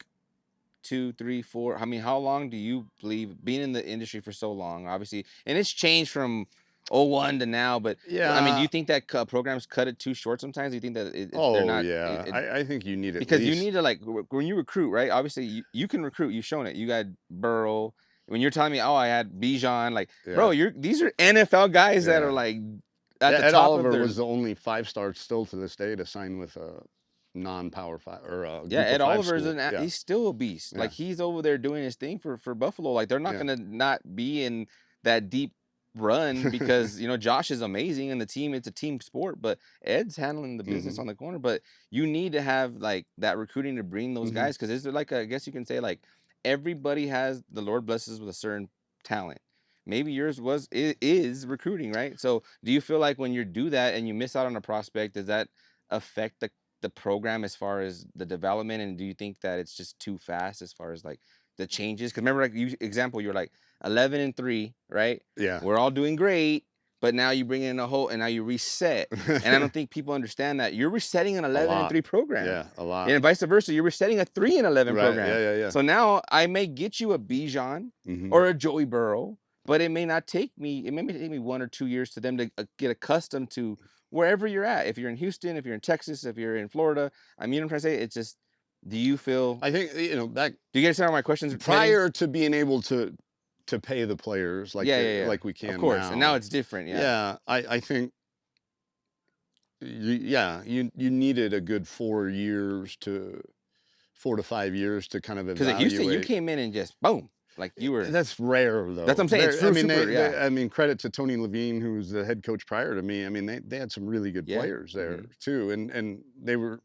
2, 3, 4? I mean, how long do you believe, being in the industry for so long, obviously, and it's changed from 01 to now, but I mean, do you think that programs cut it too short sometimes? Do you think that they're not? I think you need it because you need to, like, when you recruit, right? Obviously, you can recruit. You've shown it. You got Burrow. When you're telling me, oh, I had Bijan, like, bro, these are NFL guys that are like at the Ed top Oliver of their... was the only 5-star still to this day to sign with a non-Power 5 or a group Ed of 5 Oliver is school. he's still a beast. Like, he's over there doing his thing for Buffalo. Like, they're not gonna not be in that deep run because you know Josh is amazing and the team, it's a team sport, but Ed's handling the business on the corner. But you need to have like that recruiting to bring those guys, because is there like I guess you can say, like, everybody has, the Lord blesses with a certain talent. Maybe yours is recruiting, right? So do you feel like when you do that and you miss out on a prospect, does that affect the program as far as the development? And do you think that it's just too fast as far as like the changes? Because remember, like, you're like 11-3, right? Yeah. We're all doing great, but now you bring in a whole, and now you reset. And I don't think people understand that you're resetting an 11-3 program. Yeah, a lot. And vice versa, you're resetting a 3-11 Right. program. Yeah. So now I may get you a Bijan or a Joey Burrow, but it may not take me. It may take me 1 or 2 years to them to get accustomed to wherever you're at. If you're in Houston, if you're in Texas, if you're in Florida, I mean, I'm trying to say, it's just. Do you feel? I think that Do you guys understand how my questions heading? prior to being able to pay the players Yeah, yeah, yeah. like we Of can course, and now now. it's different. Yeah, Yeah, I think you needed a good 4 to 5 years to kind of because at Houston, you evaluate. came in and just boom, like you were. That's rare That's what though. I'm saying. It's I true, mean, super. Yeah, I mean, credit to Tony Levine, who was the head coach prior to me. I mean, they had some really good yeah, players there hmm too, and they were.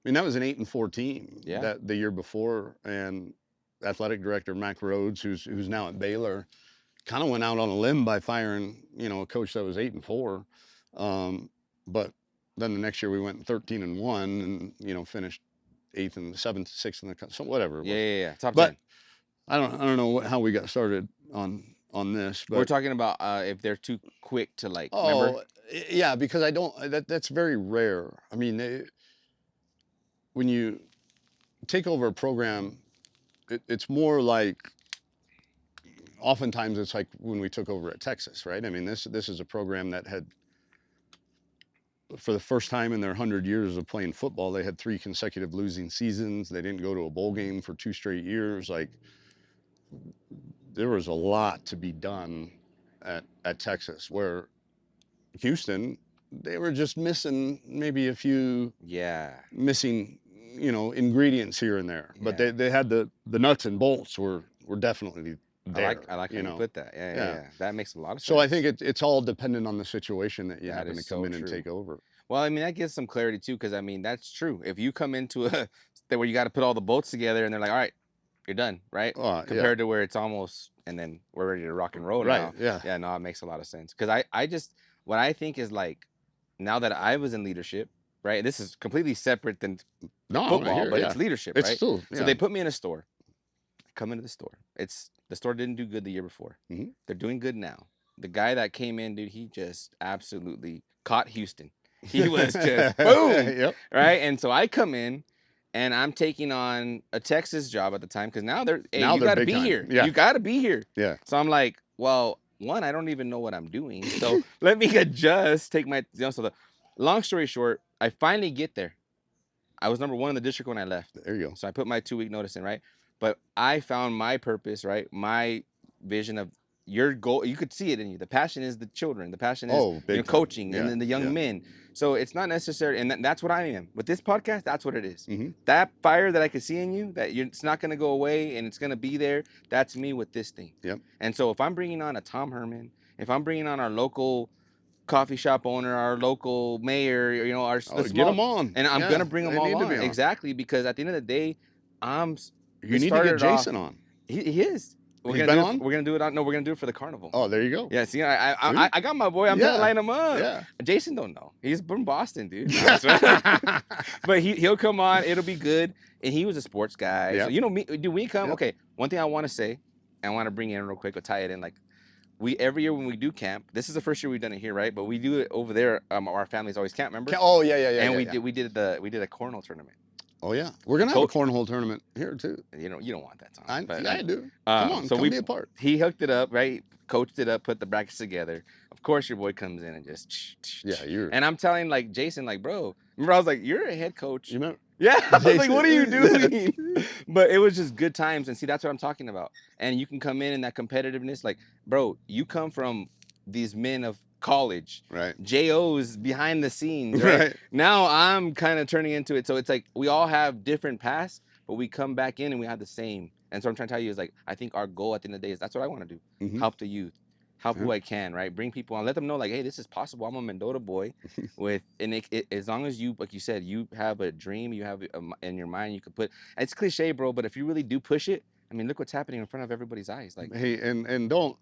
I mean, that was an 8-4 team yeah. that the year before, and athletic director Mac Rhodes, who's now at Baylor, kind of went out on a limb by firing, a coach that was 8-4. But then the next year we went 13-1 and, finished 8th and 7th, 6th in the country, so whatever it Yeah, was. yeah, yeah. Top But 10. I don't know how we got started on this, We're but talking about if they're too quick to like. Remember? oh yeah, because I don't that's very rare. I mean, when you take over a program, it's more like oftentimes it's like when we took over at Texas, right? I mean, this is a program that had, for the first time in their 100 years of playing football, they had 3 consecutive losing seasons. They didn't go to a bowl game for 2 straight years. Like, there was a lot to be done at Texas, where Houston, they were just missing maybe a few Yeah. missing, ingredients here and there. But Yeah. they had the nuts and bolts were definitely there, I like how you put that. Yeah, yeah, Yeah. yeah. That makes a lot of So I sense. think it's all dependent on the situation that you That happen is to come so in and true. take over. Well, I mean, that gives some clarity too, because I mean, that's true. If you come into a that where you got to put all the bolts together, and they're like, all right, you're done, right? Yeah. Compared to where it's almost, and then we're ready to rock and roll Right. now. Yeah. Yeah, no, it makes a lot of sense. Because I just, what I think is like, now that I was in leadership, right? This is completely separate than No, I football, hear. but Yeah. it's leadership, It's right? still. So Yeah. they put me in a store. I come into the store. The store didn't do good the year before. Mhm. They're doing good now. The guy that came in, dude, he just absolutely caught Houston. He was just boom, Yep. right? And so I come in, and I'm taking on a Texas job at the time because now hey, Now you they're got to big be time. here. Yeah. You got to be here. Yeah. So I'm like, well, one, I don't even know what I'm doing. So let me adjust, take my, so the long story short, I finally get there. I was number 1 in the district when I left. There you go. So I put my 2-week notice in, right? But I found my purpose, right? My vision of your goal. You could see it in you. The passion is the children. The passion is Big time. coaching, and Yeah. then the young Yeah. men. So it's not necessary, and that's what I am with this podcast. That's what it is. Mhm. That fire that I could see in you, it's not going to go away, and it's going to be there. That's me with this thing. Yep. And so if I'm bringing on a Tom Herman, if I'm bringing on our local coffee shop owner, our local mayor, our Oh, the get them small, on. and I'm Yeah, gonna bring them they all need to on be on. exactly because at the end of the day, You it need to get started off. Jason on. He is. He's been on? We're gonna do it on. No, we're gonna do it for the carnival. Oh, there you go. Yeah, see, See? I got my boy. I'm trying to Yeah. line him up. Yeah. Jason don't know. He's from Boston, dude. No, that's right. But he'll come on. It'll be good. And he was a sports guy. So Yep. me. Do we come? Yep. Okay. One thing I want to say, I want to bring in real quick. I'll tie it in. Like every year when we do camp. This is the first year we've done it here, right? But we do it over there. Our families always camp, remember? Oh, yeah, yeah, yeah. And yeah, we did a cornhole tournament. Oh, yeah. We're going to have a cornhole tournament here, too. You don't want that, Tom. I do. Come on, so come be a part. He hooked it up, right? Coached it up, put the brackets together. Of course, your boy comes in and just. Yeah, you're. And I'm telling like Jason, like, bro, remember I was like, you're a head coach. You remember? Yeah, I was like, what are you doing? But it was just good times, and see, that's what I'm talking about. And you can come in that competitiveness, like, bro, you come from these men of college, Right. JOs behind the scenes, right? Now I'm kind of turning into it, so it's like we all have different paths, but we come back in and we have the same. And so I'm trying to tell you is like I think our goal at the end of the day is that's what I want to do, Mhm. help the youth. Help who I can, right? Bring people on, let them know, like, hey, this is possible. I'm a Mendota boy, as long as you, like you said, you have a dream, you have in your mind, you could put. It's cliche, bro, but if you really do push it, I mean, look what's happening in front of everybody's eyes. Like, hey, and don't.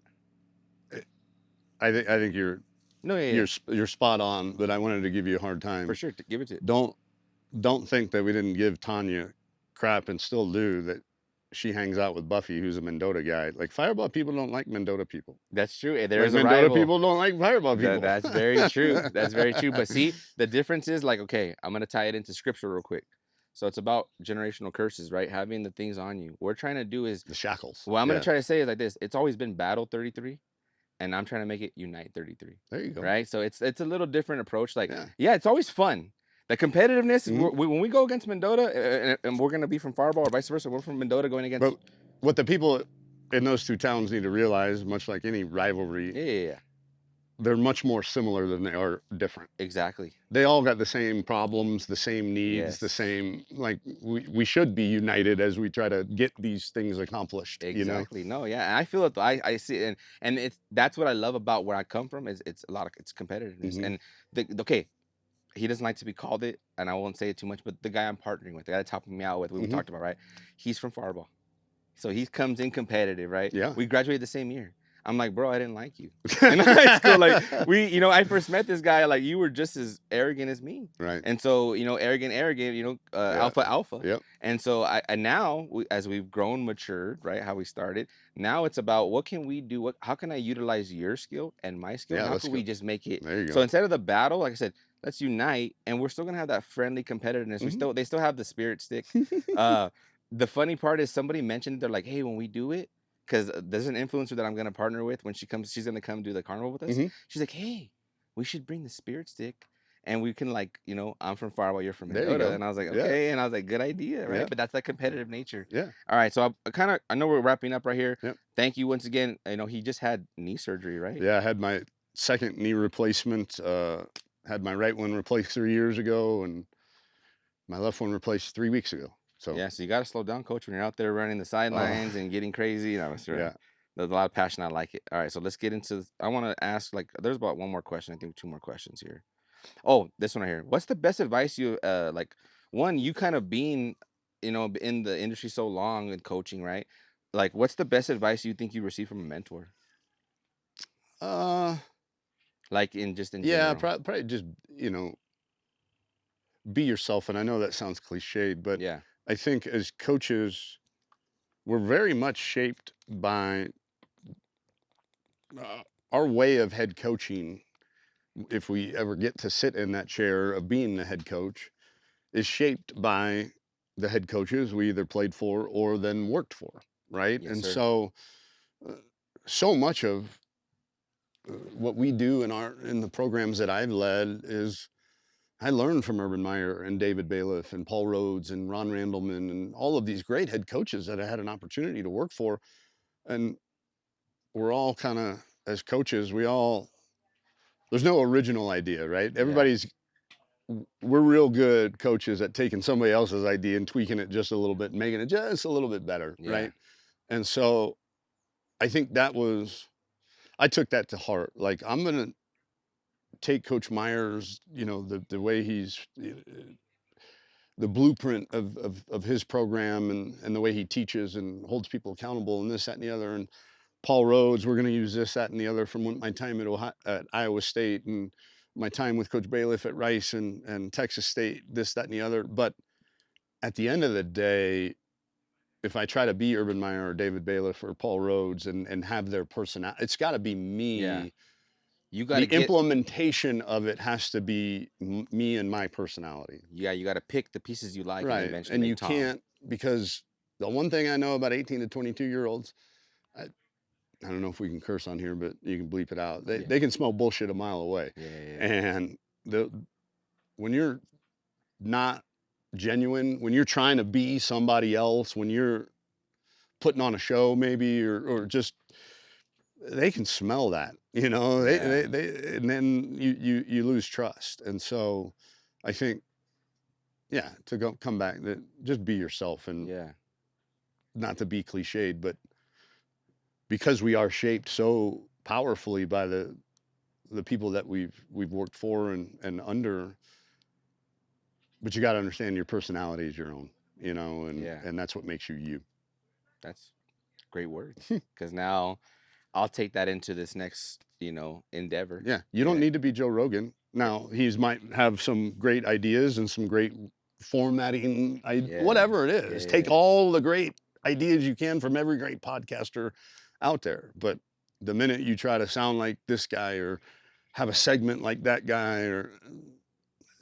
I think you're. No, yeah. You're spot on, but I wanted to give you a hard time. For sure, give it to. Don't think that we didn't give Tanya crap and still do that. She hangs out with Buffy, who's a Mendota guy. Like Fireball people don't like Mendota people. That's true. There is like a Mendota rival. people don't like Fireball people. That's very true. That's very true. But see, the difference is like, okay, I'm gonna tie it into scripture real quick. So it's about generational curses, right? Having the things on you. What we're trying to do is the shackles. What I'm gonna try to say is like this. It's always been battle 33, and I'm trying to make it Unite 33. There you go. Right? So it's a little different approach. Like, Yeah. yeah, it's always fun. The competitiveness, Mhm. when we go against Mendota, and we're going to be from Fireball or vice versa, we're from Mendota going against. But what the people in those two towns need to realize, much like any rivalry, Yeah. they're much more similar than they are different. Exactly. They all got the same problems, the same needs, the Yes. same, like, we should be united as we try to get these things accomplished, you know? Exactly. No, yeah. And I feel it. I see it, and that's what I love about where I come from is it's a lot of it's competitiveness. Mhm. And okay, he doesn't like to be called it, and I won't say it too much, but the guy I'm partnering with, the guy that's helping me out with, we Mhm. talked about, right? He's from Fireball. So he comes in competitive, right? Yeah. We graduated the same year. I'm like, bro, I didn't like you. In high school, like I first met this guy, like you were just as arrogant as me. Right. And so, arrogant, Yeah. alpha. Yep. And so and now as we've grown, matured, right? How we started, now it's about what can we do? How can I utilize your skill and my skill? Yeah, And how let's can go. we just make it? There you So go. instead of the battle, like I said, let's unite, and we're still gonna have that friendly competitiveness. Mhm. They still have the spirit stick. Uh, the funny part is somebody mentioned they're like, hey, when we do it, because there's an influencer that I'm gonna partner with when she comes, she's gonna come do the carnival with us. Mhm. She's like, hey, we should bring the spirit stick, and we can I'm from Farwell, you're from There you Mendota, go. and I was like, Yeah. okay, and I was like, good idea, right? Yeah. But that's that competitive nature. Yeah. All right, so I know we're wrapping up right here. Yep. Thank you once again. He just had knee surgery, right? Yeah, I had my second knee replacement. Had my right one replaced 3 years ago, and my left one replaced 3 weeks ago. So, Yeah, so you got to slow down, coach, when you're out there running the sidelines and getting crazy. Sure. yeah. There's a lot of passion. I like it. All right, so let's get into. I want to ask, like, there's about one more question. I think two more questions here. Oh, this one right here. What's the best advice you like? One, you kind of being, in the industry so long and coaching, right? Like, what's the best advice you think you received from a mentor? Uh, Like in yeah, general. probably just, you know, be yourself. And I know that sounds cliched, but Yeah. I think as coaches, we're very much shaped by uh, our way of head coaching. If we ever get to sit in that chair of being the head coach, is shaped by the head coaches we either played for or then worked for, right? Yes, And sir. so, uh, so much of what we do in the programs that I've led is I learned from Urban Meyer and David Bailiff and Paul Rhodes and Ron Randleman and all of these great head coaches that I had an opportunity to work for. And we're all kind of, as coaches, there's no original idea, right? Yeah. We're real good coaches at taking somebody else's idea and tweaking it just a little bit, making it just a little bit better, Yeah. right? And so I think I took that to heart. Like, I'm going to take Coach Myers, the way the blueprint of his program and the way he teaches and holds people accountable and this, that, and the other. And Paul Rhodes, we're going to use this, that, and the other from my time at Iowa State and my time with Coach Bailiff at Rice and Texas State, this, that, and the other. But at the end of the day, if I try to be Urban Meyer or David Bailiff or Paul Rhodes and have their personality, it's got to be Yeah. me. You got The to get. implementation of it has to be me and my personality. Yeah, you got to pick the pieces you like, and Right. eventually And make you Tom. can't, because the one thing I know about 18 to 22-year-olds, I, I don't know if we can curse on here, but you can bleep it out. Yeah. They can smell bullshit a mile away. Yeah. And when you're not genuine, when you're trying to be somebody else, when you're putting on a show maybe or just they can smell that, Yeah. and then you lose trust. And so I think, yeah, come back, that just be yourself, and Yeah. not to be cliched, but because we are shaped so powerfully by the people that we've worked for and under, but you got to understand your personality is your own, Yeah. and that's what makes you you. That's great words. Because now I'll take that into this next, endeavor. Yeah, you don't And need to be Joe Rogan. Now, he's might have some great ideas and some great formatting, yeah. whatever it Yeah. is. Take Yeah. all the great ideas you can from every great podcaster out there. But the minute you try to sound like this guy or have a segment like that guy, or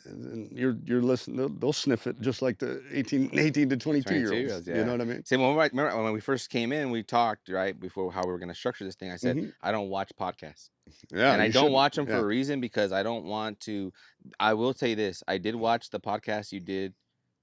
and you're listening. They'll sniff it just like the 18 to 22 year 22 year olds. olds, You know yeah. what I mean? See, remember when we first came in, we talked right before how we were going to structure this thing. I said Hmm. I don't watch podcasts, Yeah, and I you don't shouldn't. watch them for Yeah, a reason because I don't want to. I will say this: I did watch the podcast you did,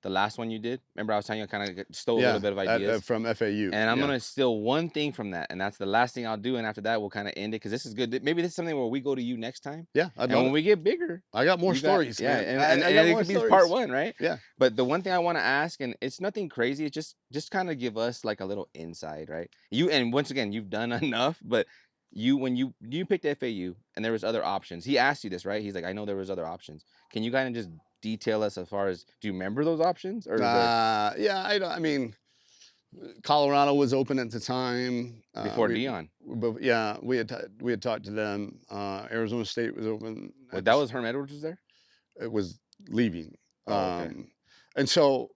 the last one you did. Remember, I was telling you I kind of stole a little yeah. bit of ideas. From FAU. And I'm Yeah, gonna steal one thing from that, and that's the last thing I'll do. And after that, we'll kind of end it because this is good. Maybe this is something where we go to you next time, yeah. I'd and love when it. we get bigger, I got more you got stories, yeah, man. and I, and, I got and it more could be part stories. one, right? Yeah. But the one thing I want to ask, and it's nothing crazy, it's just kind of give us like a little inside, right? You and once again, you've done enough, but when you picked FAU and there was other options. He asked you this, right? He's like, I know there was other options. Can you kind of just detail us as far as do you remember those options or is there Yeah. I don't. I mean, Colorado was open at the time. before Dion? But yeah, we had talked to them. Arizona State was open. Well, that was Herm Edwards was there. It was leaving, Oh, okay. and so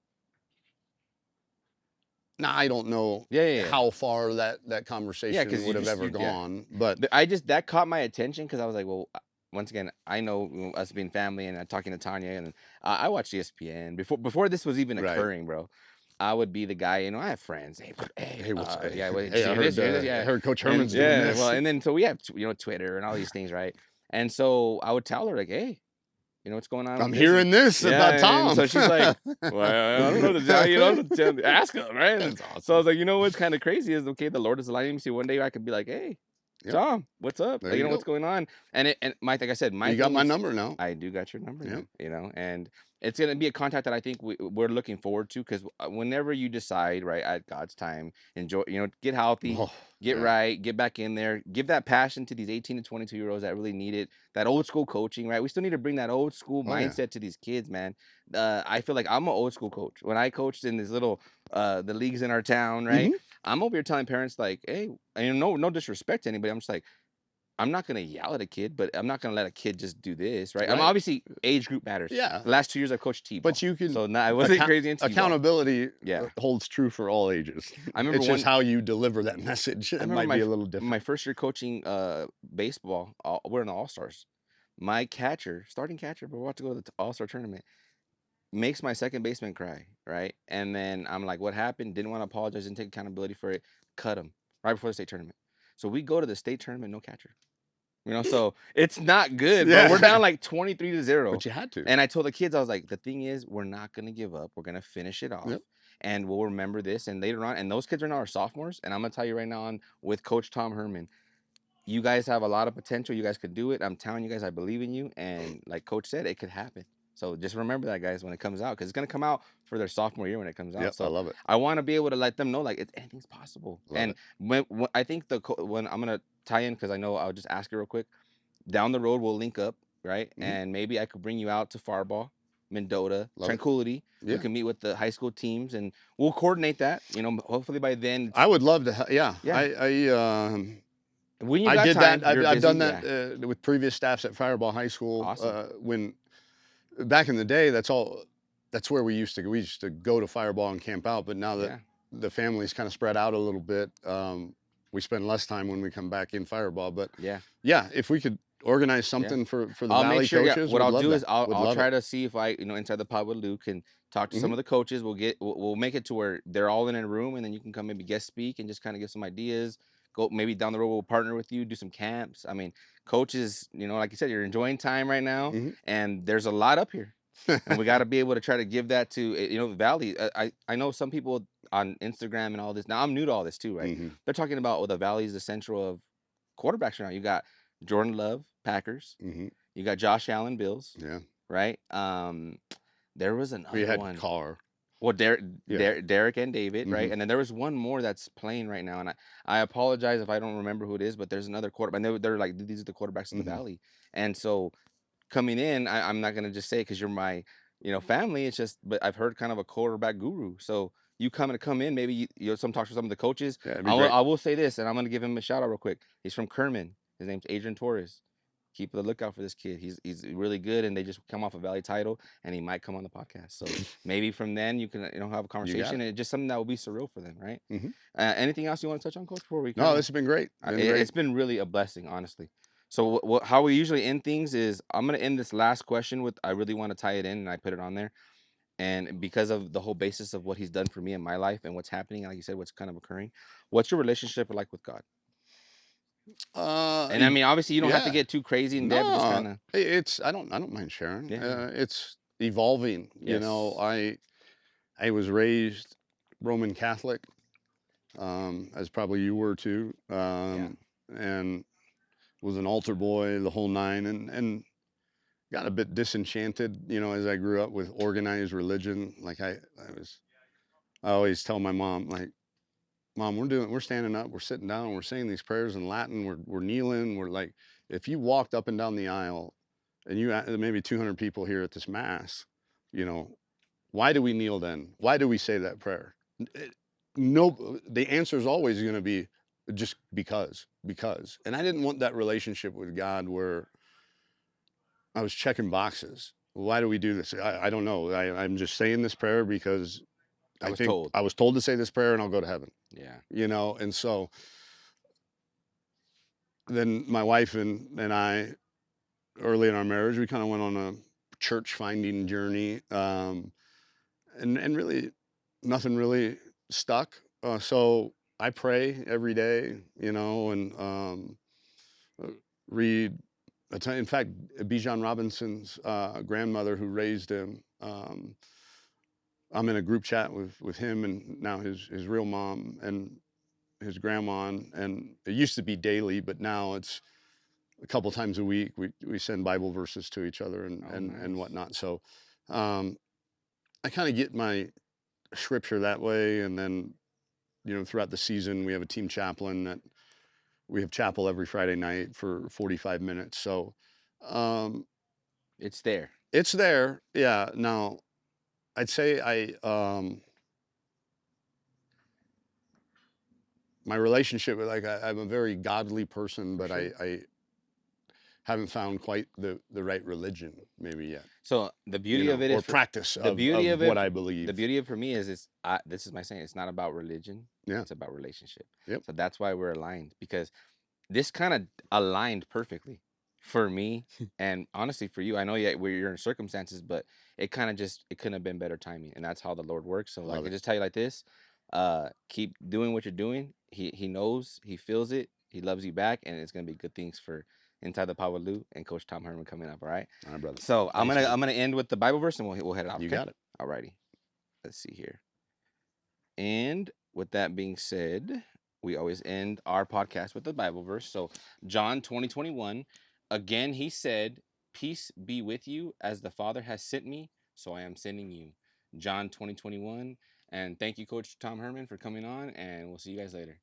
now I don't know Yeah, yeah, yeah. how far that Yeah, conversation because you would have just ever you yeah. gone, but I just that caught my attention because I was like, well, once again, I know us being family and talking to Tanya and I watched ESPN before this was even right. occurring, bro. I would be the guy, I have friends. Hey, Hey, what's yeah, wait, did hey? you hear this? You hear this? I Yeah, heard Coach and Herman's doing yeah, well, this. and then so we have Twitter and all these things, right? And so I would tell her like, hey, what's going on I'm with this? And hearing this yeah, about and Tom. so she's like, well, I don't know, ask him, right? And That's so I awesome. was like, what's kind of crazy is okay, the Lord is aligning me. See, one day I could be like, hey, Yep. Tom, what's up? There Like, you what's go. going on? And like I said, my You got thing my is, number now. I do got your number Yep. now, and it's gonna be a contact that I think we're looking forward to because whenever you decide, right, at God's time, enjoy, get healthy, Oh, get yeah. right, get back in there, give that passion to these 18 to 22 year olds that really need it, that old school coaching, right? We still need to bring that old school Oh, yeah. mindset to these kids, man. I feel like I'm an old school coach. When I coached in this little the leagues in our town, right? Hmm. I'm over here telling parents like, hey, and no disrespect to anybody. I'm just like, I'm not gonna yell at a kid, but I'm not gonna let a kid just do this, right? I'm Right. obviously age group matters. Yeah. The last 2 years I've coached But T-ball, you can so I wasn't crazy in T-ball. accountability Yeah, holds true for all ages. I remember It's just how you deliver that message. I It remember might be a little my different. first year coaching baseball. We're in the All Stars. My catcher, starting catcher, but we're about to go to the All Star tournament, makes my second baseman cry, right? And then I'm like, what happened? Didn't want to apologize, didn't take accountability for it. Cut him right before the state tournament. So we go to the state tournament, no catcher. So it's not good, bro. We're Yeah. down like 23-0. But you had to. And I told the kids, I was like, the thing is, we're not gonna give up. We're gonna finish it off. Yep. And we'll remember this. And later on, and those kids are now our sophomores. And I'm gonna tell you right now on with Coach Tom Herman, you guys have a lot of potential. You guys could do it. I'm telling you guys, I believe in you. And like Coach said, it could happen. So just remember that, guys, when it comes out, because it's gonna come out for their sophomore year when it comes out. Yep. I So love it. I want to be able to let them know like anything's possible. Love And it. when I think when I'm gonna tie in because I know I'll just ask you real quick. Down the road, we'll link up, right? Mhm. And maybe I could bring you out to Farball, Mendota, Love it. Tranquility. We Yeah. can meet with the high school teams, and we'll coordinate that. Hopefully by then. I would love to. Yeah. Yeah. When you I got did time, that. you're I've busy. done Yeah. that with previous staffs at Fireball High School. Awesome. When back in the day, that's where we used to go. We used to go to Fireball and camp out. But now that Yeah. the family's kind of spread out a little bit, we spend less time when we come back in Fireball. But Yeah. yeah, if we could organize something for the I'll Valley make sure. Yeah. coaches, What we'd I'll love do that. is I'll Would I'll love try it. to see if I inside the pod with Luke and talk to some Mhm. of the coaches. We'll make it to where they're all in a room, and then you can come maybe guest speak and just kind of give some ideas. Go maybe down the road we'll partner with you, do some camps. I mean, coaches, like you said, you're enjoying time right now, Mhm. and there's a lot up here, and we got to be able to try to give that to the Valley. I know some people on Instagram and all this. Now I'm new to all this too, right? Mhm. They're talking about the Valley is the central of quarterbacks right now. You got Jordan Love, Packers. Mhm. You got Josh Allen, Bills, Yeah. right? There was We another had one. Carr. Well, Yeah. Derek and David, right? Mhm. And then there was one more that's playing right now, and I apologize if I don't remember who it is, but there's another quarterback. And they're like, these are the quarterbacks of the Mhm. Valley. And so coming in, I'm not gonna just say because you're my, family. It's just, but I've heard kind of a quarterback guru. So you come in, maybe some talk to some of the coaches. Yeah, it'd be great. I will say this, and I'm gonna give him a shout out real quick. He's from Kerman. His name's Adrian Torres. Keep a lookout for this kid. He's really good, and they just come off a Valley title, and he might come on the podcast. So maybe from then you can have a You got conversation, it. and it's just something that will be surreal for them, right? Mhm. Anything else you want to touch on, Coach? Before we No, kind this has been great. of, Been great. it's been really a blessing, honestly. So how we usually end things is I'm gonna end this last question with I really want to tie it in and I put it on there. And because of the whole basis of what he's done for me in my life and what's happening, like you said, what's kind of occurring, what's your relationship like with God? And I E mean, obviously, you don't have to yeah. get too crazy in depth. Just No, kind of, it's I don't mind sharing. yeah, yeah. It's evolving, you know, Yes, I was raised Roman Catholic, as probably you were too, yeah. and was an altar boy, the whole nine, and got a bit disenchanted, you know, as I grew up with organized religion. Like I always tell my mom, like, Mom, we're standing up, we're sitting down, we're saying these prayers in Latin, we're kneeling, we're like, if you walked up and down the aisle, and maybe 200 people here at this mass, you know, why do we kneel then? Why do we say that prayer? No, the answer is always going to be just because. And I didn't want that relationship with God where I was checking boxes. Why do we do this? I don't know. I'm just saying this prayer because I I was think told. I was told to say this prayer and I'll go to heaven, Yeah. you know? And so then my wife and I, early in our marriage, we kind of went on a church finding journey. And really nothing really stuck. So I pray every day, you know, and uh, read. In fact, Bijan Robinson's grandmother, who raised him, I'm in a group chat with him and now his real mom and his grandma, and it used to be daily, but now it's a couple times a week. We send Bible verses to each other Oh, and nice. whatnot. So um, I kind of get my scripture that way, and then you know, throughout the season, we have a team chaplain that we have chapel every Friday night for 45 minutes. So um, It's there. it's there. Yeah. Now, I'd say my relationship with, like, I'm a very godly person, For but sure. I haven't found quite the right religion maybe yet, So the you beauty of know, it or is for practice the beauty of of what it. I The believe. beauty of for me is this is my saying. It's not about religion. Yeah. It's about relationship. Yep. So that's why we're aligned because this kind of aligned perfectly for me and honestly for you. I know where you're in circumstances, but it kind of just it couldn't have been better timing, and that's how the Lord works. So I like love I it. just tell you like this, keep doing what you're doing. He knows, he feels it, he loves you back, and it's gonna be good things for Inside the Power Lou and Coach Tom Herman coming up. All right. All right, brother. So Thanks, man. I'm gonna end with the Bible verse and we'll head out. You Okay. got it. Alrighty. Let's see here. And with that being said, we always end our podcast with the Bible verse. So, John 20:21, again, he said, peace be with you, as the Father has sent me, so I am sending you. John 20:21. And thank you, Coach Tom Herman, for coming on, and we'll see you guys later.